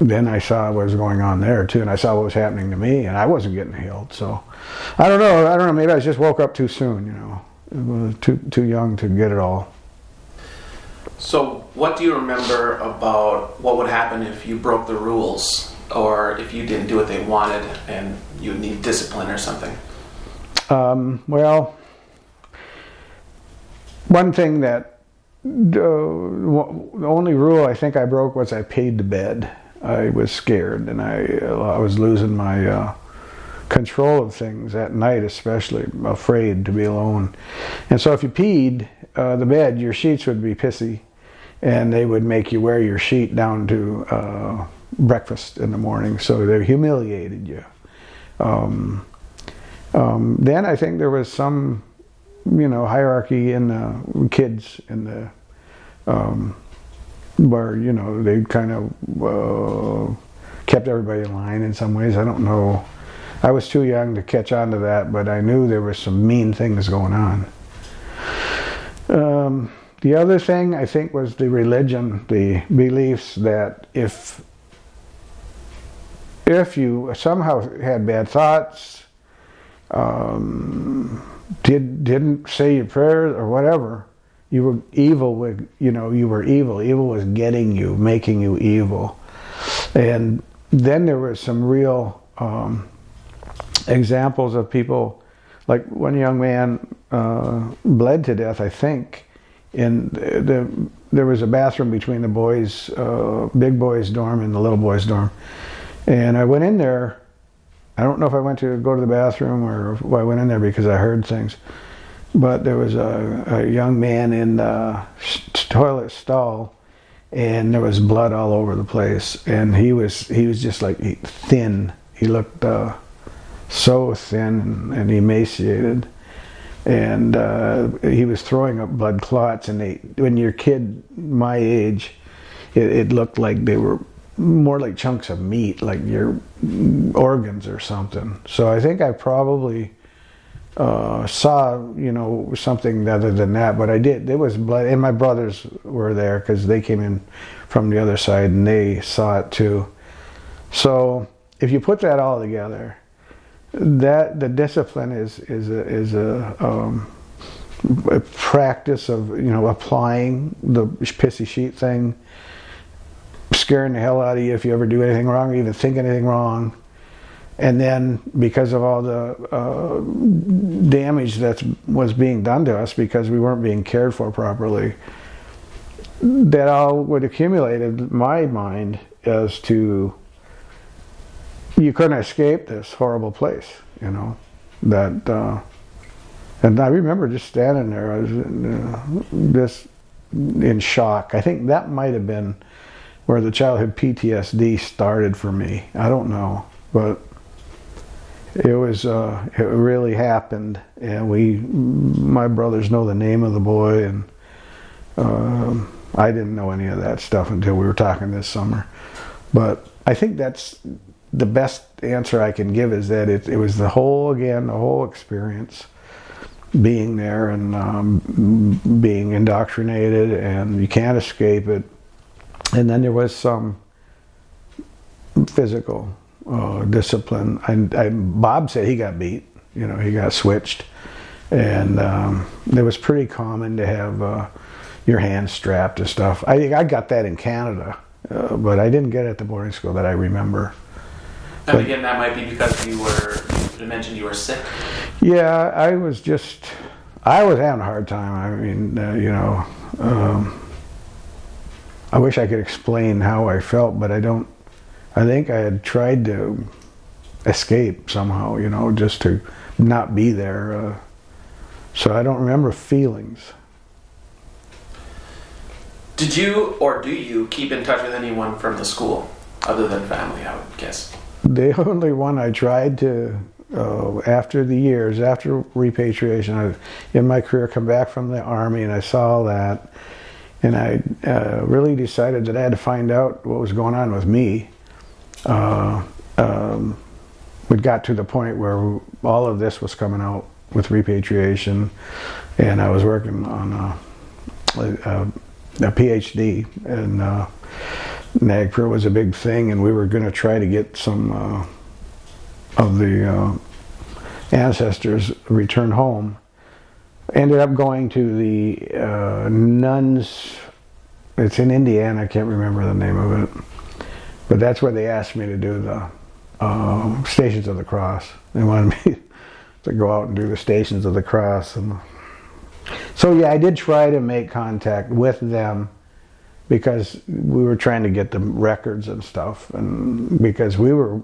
then I saw what was going on there too, and I saw what was happening to me, and I wasn't getting healed. So I don't know. Maybe I just woke up too soon. I was too young to get it all. So what do you remember about what would happen if you broke the rules, or if you didn't do what they wanted and you would need discipline or something? Well, one thing that the only rule I think I broke was I paid to bed. I was scared, and I was losing my control of things at night, especially afraid to be alone. And so if you peed the bed, your sheets would be pissy, and they would make you wear your sheet down to breakfast in the morning. So they humiliated you. Then I think there was some, hierarchy in the kids in the where they kind of kept everybody in line in some ways. I don't know. I was too young to catch on to that, but I knew there were some mean things going on. The other thing I think was the religion, the beliefs that if you somehow had bad thoughts, didn't say your prayers or whatever, you were evil. You were evil. Evil was getting you, making you evil. And then there were some real examples of people, like one young man bled to death, I think. There was a bathroom between the boys, big boys' dorm and the little boys' dorm. And I went in there. I don't know if I went to go to the bathroom or if I went in there because I heard things. But there was a young man in the toilet stall, and there was blood all over the place. And he was just like thin. He looked so thin and emaciated. And he was throwing up blood clots. And when you're a kid my age, it looked like they were more like chunks of meat, like your organs or something. So I think I probably saw, something other than that, but I did. There was blood, and my brothers were there because they came in from the other side and they saw it too. So if you put that all together, that the discipline is a practice of, you know, applying the pissy sheet thing, scaring the hell out of you if you ever do anything wrong or even think anything wrong. And then because of all the damage that was being done to us because we weren't being cared for properly, that all would accumulate in my mind as to you couldn't escape this horrible place, you know. That and I remember just standing there, I was just in shock. I think that might have been where the childhood PTSD started for me. I don't know, but it was it really happened, and my brothers know the name of the boy, and I didn't know any of that stuff until we were talking this summer. But I think that's the best answer I can give, is that it was the whole experience, being there and being indoctrinated, and you can't escape it. And then there was some physical discipline. Bob said he got beat, you know, he got switched, and it was pretty common to have your hands strapped and stuff. I think I got that in Canada, but I didn't get it at the boarding school that I remember. And again, that might be because you mentioned you were sick. Yeah, I was having a hard time. I mean, you know, I wish I could explain how I felt, but I don't. I think I had tried to escape somehow, you know, just to not be there. So I don't remember feelings. Did you or do you keep in touch with anyone from the school other than family, I would guess? The only one I tried to, after the years, after repatriation, I, in my career, come back from the Army, and I saw that, and I really decided that I had to find out what was going on with me. We got to the point where all of this was coming out with repatriation, and I was working on a PhD, and NAGPRA was a big thing, and we were going to try to get some of the ancestors returned home. Ended up going to the nuns, it's in Indiana, I can't remember the name of it, but that's where they asked me to do the Stations of the Cross. They wanted me to go out and do the Stations of the Cross. And so yeah, I did try to make contact with them because we were trying to get the records and stuff, and because we were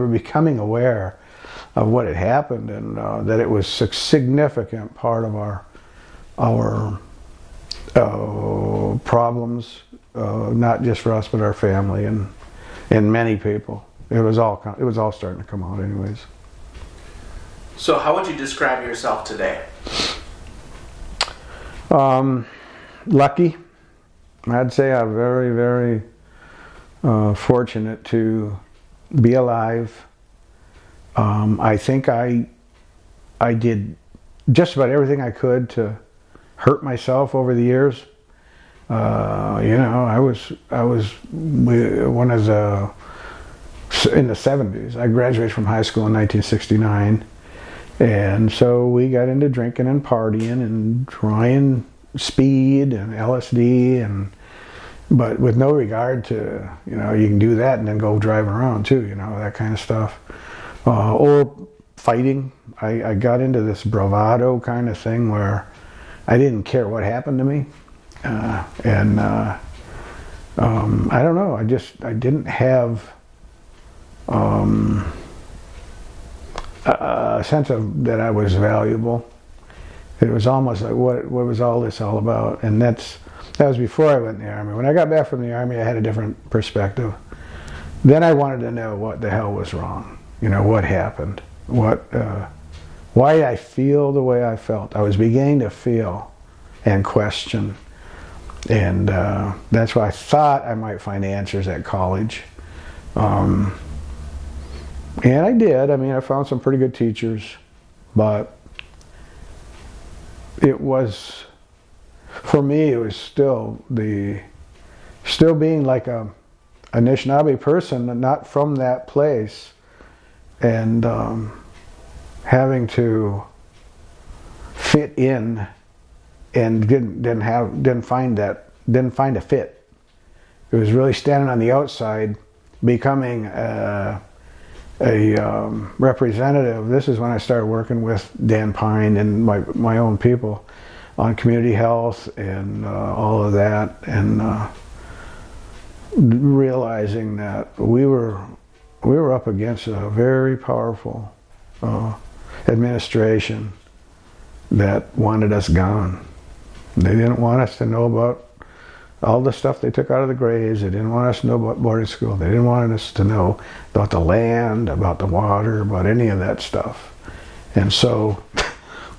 becoming aware of what had happened, and that it was a significant part of our problems, not just for us but our family and many people. It was all starting to come out, anyways. So, how would you describe yourself today? Lucky. I'd say I'm very, very fortunate to be alive. I think I did just about everything I could to hurt myself over the years. You know, I was one of the, in the 70s. I graduated from high school in 1969, and so we got into drinking and partying and trying speed and LSD, but with no regard to, you know, you can do that and then go drive around too, you know, that kind of stuff. Or fighting. I got into this bravado kind of thing where I didn't care what happened to me, and I don't know. I didn't have a sense of that I was valuable. It was almost like, what was all this all about? And that was before I went in the Army. When I got back from the Army, I had a different perspective. Then I wanted to know what the hell was wrong. You know, what happened? Why I feel the way I felt. I was beginning to feel and question. And that's why I thought I might find answers at college. And I did. I mean, I found some pretty good teachers, but it was, for me, it was still being like a Anishinaabe person, not from that place, and having to fit in, and didn't find a fit. It was really standing on the outside, becoming a representative. This is when I started working with Dan Pine and my own people on community health and all of that, and realizing that we were up against a very powerful administration that wanted us gone. They didn't want us to know about all the stuff they took out of the graves. They didn't want us to know about boarding school. They didn't want us to know about the land, about the water, about any of that stuff. And so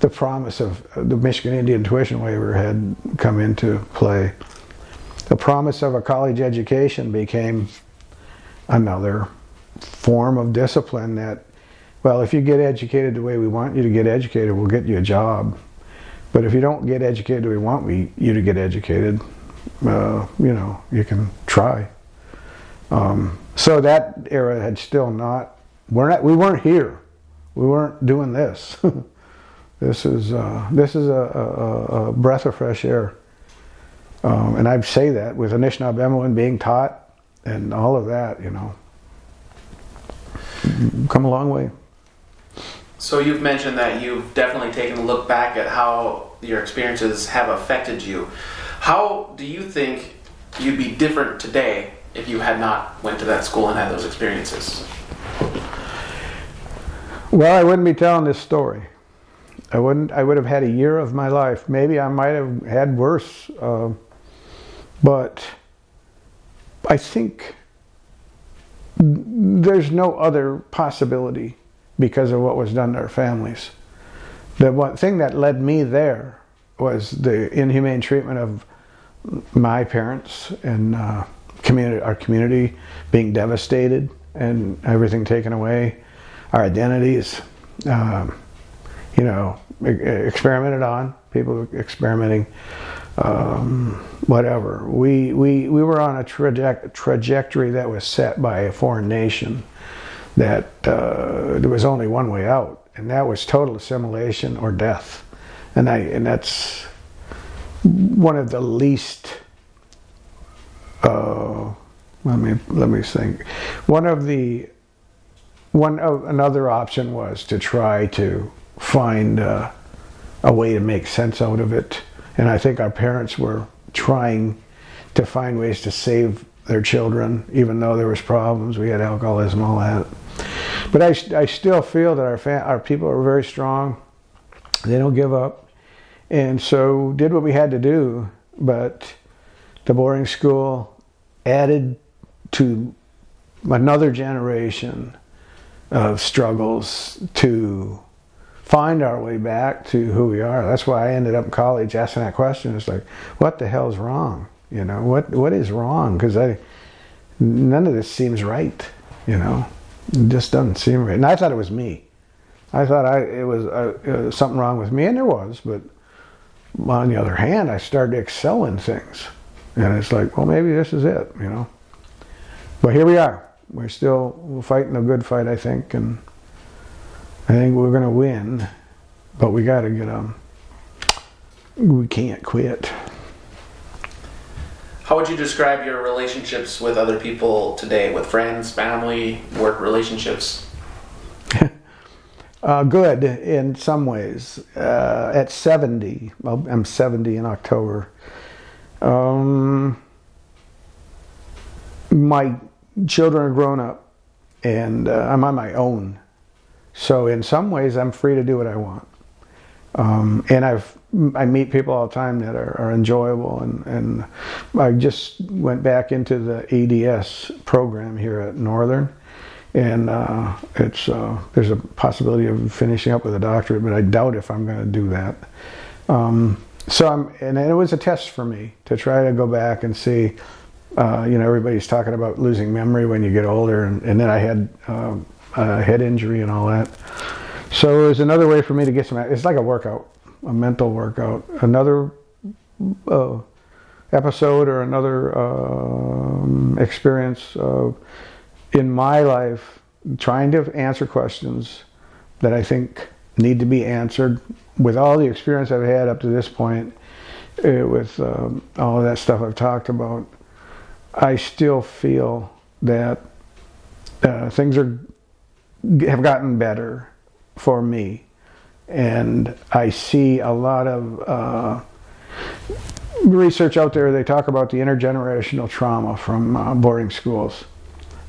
the promise of the Michigan Indian tuition waiver had come into play. The promise of a college education became another form of discipline that, well, if you get educated the way we want you to get educated, we'll get you a job. But if you don't get educated the way we want you to get educated, you can try. So that era had still not. We weren't here. We weren't doing this. This is a breath of fresh air, and I'd say that with Anishinaabe being taught and all of that, come a long way. So you've mentioned that you've definitely taken a look back at how your experiences have affected you. How do you think you'd be different today if you had not went to that school and had those experiences? Well, I wouldn't be telling this story. I would have had a year of my life. Maybe I might have had worse. But I think there's no other possibility because of what was done to our families. The one thing that led me there was the inhumane treatment of my parents and our community being devastated and everything taken away, our identities, experimented on, people experimenting, whatever. We were on a trajectory that was set by a foreign nation that there was only one way out, and that was total assimilation or death. And that's one of the least. Let me think. Another option was to try to find a way to make sense out of it, and I think our parents were trying to find ways to save their children, even though there was problems. We had alcoholism, all that. But I still feel that our people are very strong. They don't give up, and so did what we had to do. But the boarding school added to another generation of struggles to find our way back to who we are. That's why I ended up in college asking that question. It's like, what the hell's wrong? What is wrong? Because none of this seems right. It just doesn't seem right. And I thought it was me. I thought it was something wrong with me, and there was. But on the other hand, I started to excel in things, and it's like, well, maybe this is it. But here we are. We're still fighting a good fight, I think, and I think we're going to win. But we got to get we can't quit. How would you describe your relationships with other people today, with friends, family, work relationships? Good in some ways. At 70, well, I'm 70 in October. My children are grown up, and I'm on my own. So in some ways, I'm free to do what I want. And I meet people all the time that are enjoyable, and I just went back into the EDS program here at Northern, and there's a possibility of finishing up with a doctorate, but I doubt if I'm going to do that. And it was a test for me to try to go back and see. Everybody's talking about losing memory when you get older, and then I had a head injury and all that. So it was another way for me to get some. It's like a workout, a mental workout. Another episode or another experience in my life trying to answer questions that I think need to be answered. With all the experience I've had up to this point, with all of that stuff I've talked about, I still feel that things have gotten better for me. And I see a lot of research out there. They talk about the intergenerational trauma from boarding schools.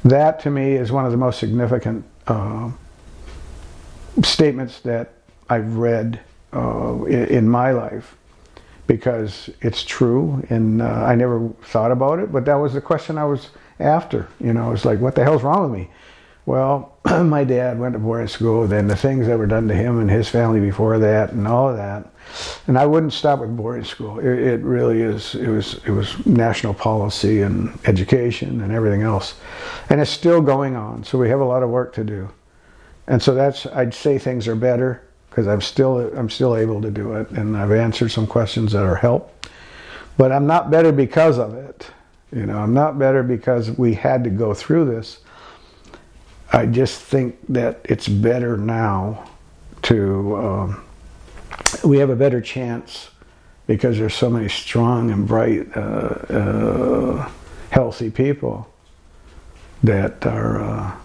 That, to me, is one of the most significant statements that I've read in my life, because it's true, and I never thought about it, but that was the question I was after. It's like, what the hell's wrong with me? Well, my dad went to boarding school, then the things that were done to him and his family before that, and all of that. And I wouldn't stop with boarding school. It really is. It was national policy and education and everything else, and it's still going on. So we have a lot of work to do. And so I'd say things are better because I'm still able to do it, and I've answered some questions that are help. But I'm not better because of it. I'm not better because we had to go through this. I just think that it's better now to, we have a better chance because there's so many strong and bright, healthy people that are,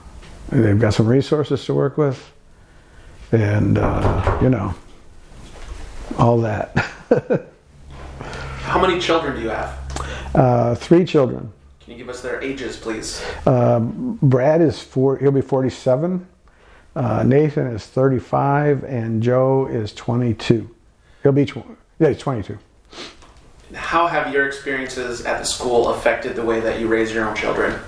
they've got some resources to work with, and, all that. How many children do you have? 3 children. Can you give us their ages, please? Brad is he'll be 47. Nathan is 35, and Joe is 22. He's 22. How have your experiences at the school affected the way that you raise your own children?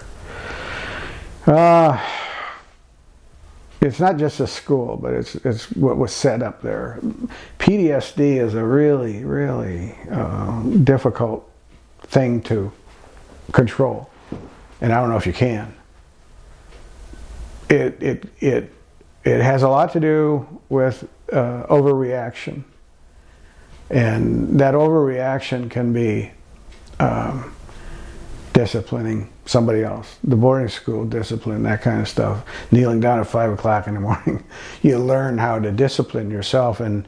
It's not just a school, but it's what was set up there. PTSD is a really, really difficult thing to control, and I don't know if you can. It has a lot to do with overreaction, and that overreaction can be disciplining somebody else. The boarding school discipline, that kind of stuff. Kneeling down at 5 o'clock in the morning, you learn how to discipline yourself, and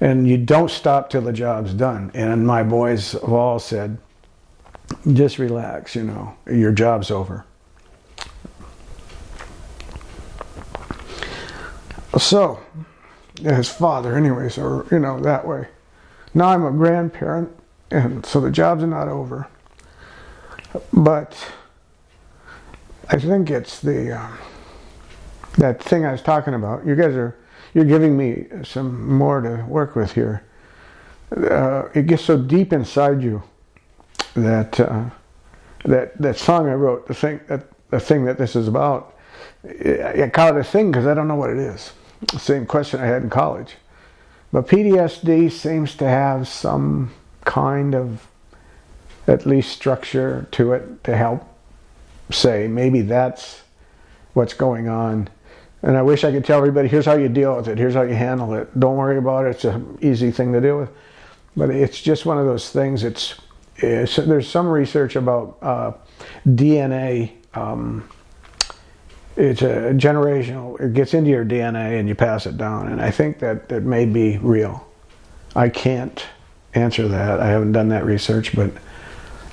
you don't stop till the job's done. And my boys have all said, just relax, your job's over. So, his father anyways, or, that way. Now I'm a grandparent, and so the jobs are not over. But I think it's that thing I was talking about. You're giving me some more to work with here. It gets so deep inside you. That song I wrote, the thing that this is about, I call it a thing because I don't know what it is. The same question I had in college. But PTSD seems to have some kind of at least structure to it to help say maybe that's what's going on. And I wish I could tell everybody, here's how you deal with it, here's how you handle it. Don't worry about it, it's an easy thing to deal with. But it's just one of those things. There's some research about DNA. It's a generational. It gets into your DNA and you pass it down. And I think that may be real. I can't answer that. I haven't done that research, but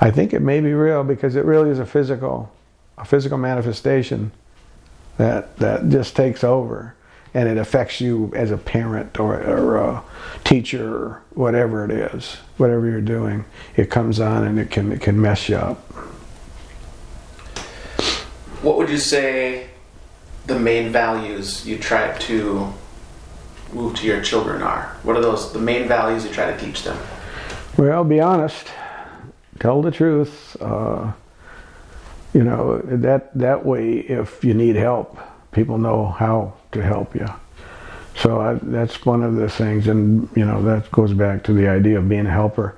I think it may be real because it really is a physical manifestation that just takes over, and it affects you as a parent or a teacher or whatever it is, whatever you're doing. It comes on and it can mess you up. What would you say the main values you try to move to your children are? What are the main values you try to teach them? Well, be honest, tell the truth. That way, if you need help, people know how to help you. So that's one of the things, and that goes back to the idea of being a helper.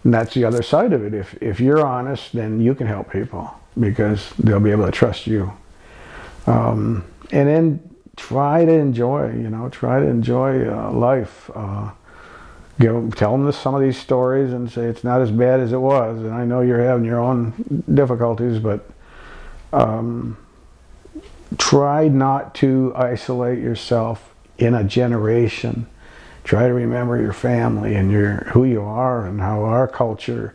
And that's the other side of it. If you're honest, then you can help people because they'll be able to trust you. And then try to enjoy life. Tell them some of these stories and say it's not as bad as it was. And I know you're having your own difficulties, but try not to isolate yourself in a generation. Try to remember your family and who you are and how our culture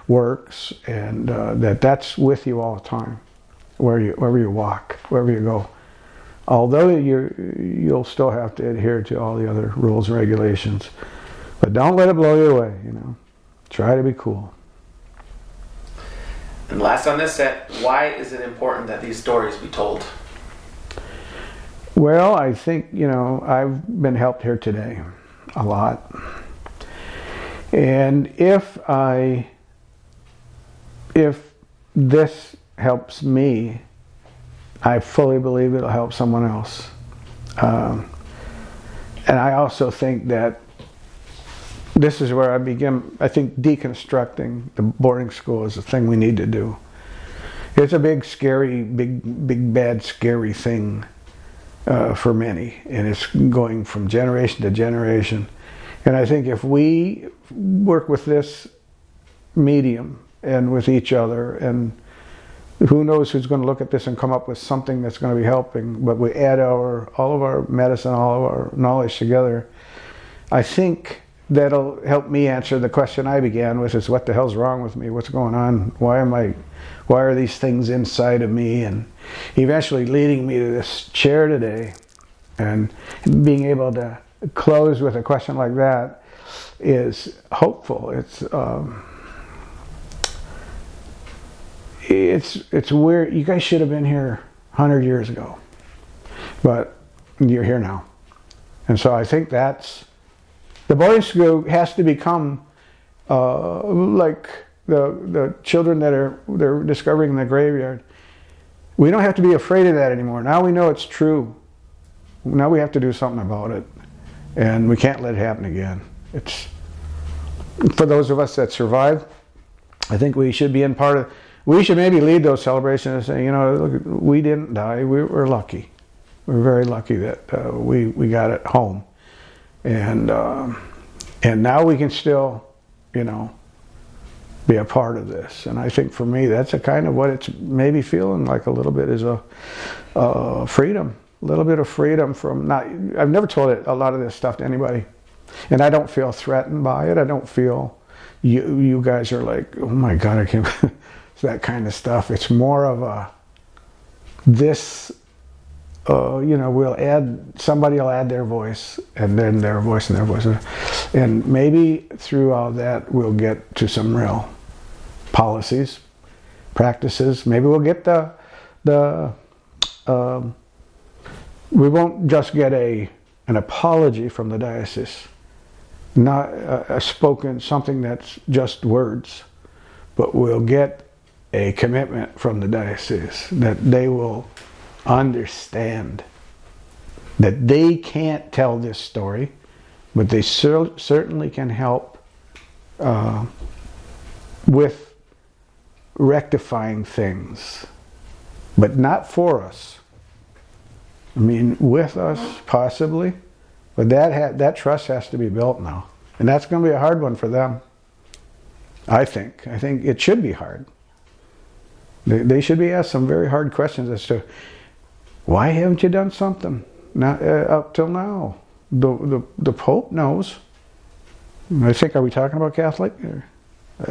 works, and that's with you all the time, wherever you walk, wherever you go. Although you'll still have to adhere to all the other rules and regulations, but don't let it blow you away. Try to be cool. And last on this set, why is it important that these stories be told? Well, I think I've been helped here today a lot, and if this helps me, I fully believe it'll help someone else. And I also think that this is where I think deconstructing the boarding school is the thing we need to do. It's a big, scary, big, bad, scary thing for many. And it's going from generation to generation. And I think if we work with this medium and with each other, and who knows who's going to look at this and come up with something that's going to be helping, but we add all of our medicine, all of our knowledge together, I think that'll help me answer the question I began with, is what the hell's wrong with me? What's going on? Why are these things inside of me? And eventually leading me to this chair today, and being able to close with a question like that is hopeful. It's weird. You guys should have been here 100 years ago, but you're here now. And so I think the boarding school has to become like the children they're discovering in the graveyard. We don't have to be afraid of that anymore. Now we know it's true. Now we have to do something about it, and we can't let it happen again. It's for those of us that survived. I think we should be we should maybe lead those celebrations and say, look, we didn't die. We were lucky. We're very lucky that we got it home, and now we can still, be a part of this. And I think for me, that's a kind of what it's maybe feeling like a little bit, is a freedom, a little bit of freedom from not. I've never told a lot of this stuff to anybody, and I don't feel threatened by it. I don't feel you guys are like, oh my God, I can't. That kind of stuff. It's more of this. Somebody will add their voice, and then their voice and their voice, and maybe through all that we'll get to some real policies, practices. Maybe we'll get we won't just get an apology from the diocese, not a spoken something that's just words, but we'll get a commitment from the diocese that they will understand that they can't tell this story, but they certainly can help with rectifying things, but not for us. I mean, with us possibly, but that trust has to be built now, and that's going to be a hard one for them. I think it should be hard. They should be asked some very hard questions as to why haven't you done something up till now. The Pope knows. I think, are we talking about Catholic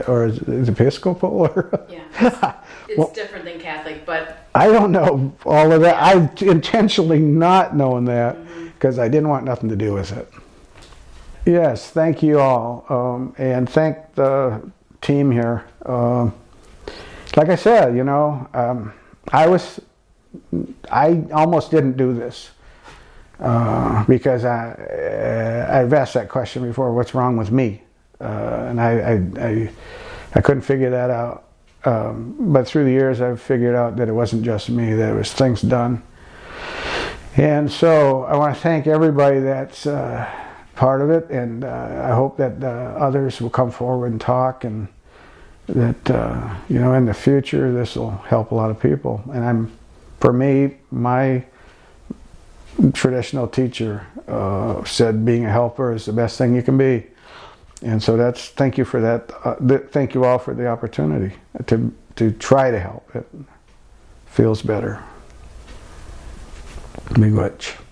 or is it Episcopal? Or yeah, it's different than Catholic, but I don't know all of that. I intentionally not knowing that because I didn't want nothing to do with it. Yes, thank you all, and thank the team here. Like I said, I almost didn't do this because I've asked that question before. What's wrong with me? And I couldn't figure that out. But through the years, I've figured out that it wasn't just me. That it was things done. And so I want to thank everybody that's part of it, and I hope that others will come forward and talk, and that in the future this will help a lot of people. And for me, my traditional teacher said being a helper is the best thing you can be, and so thank you for that. Thank you all for the opportunity to try to help. It feels better. Miigwech.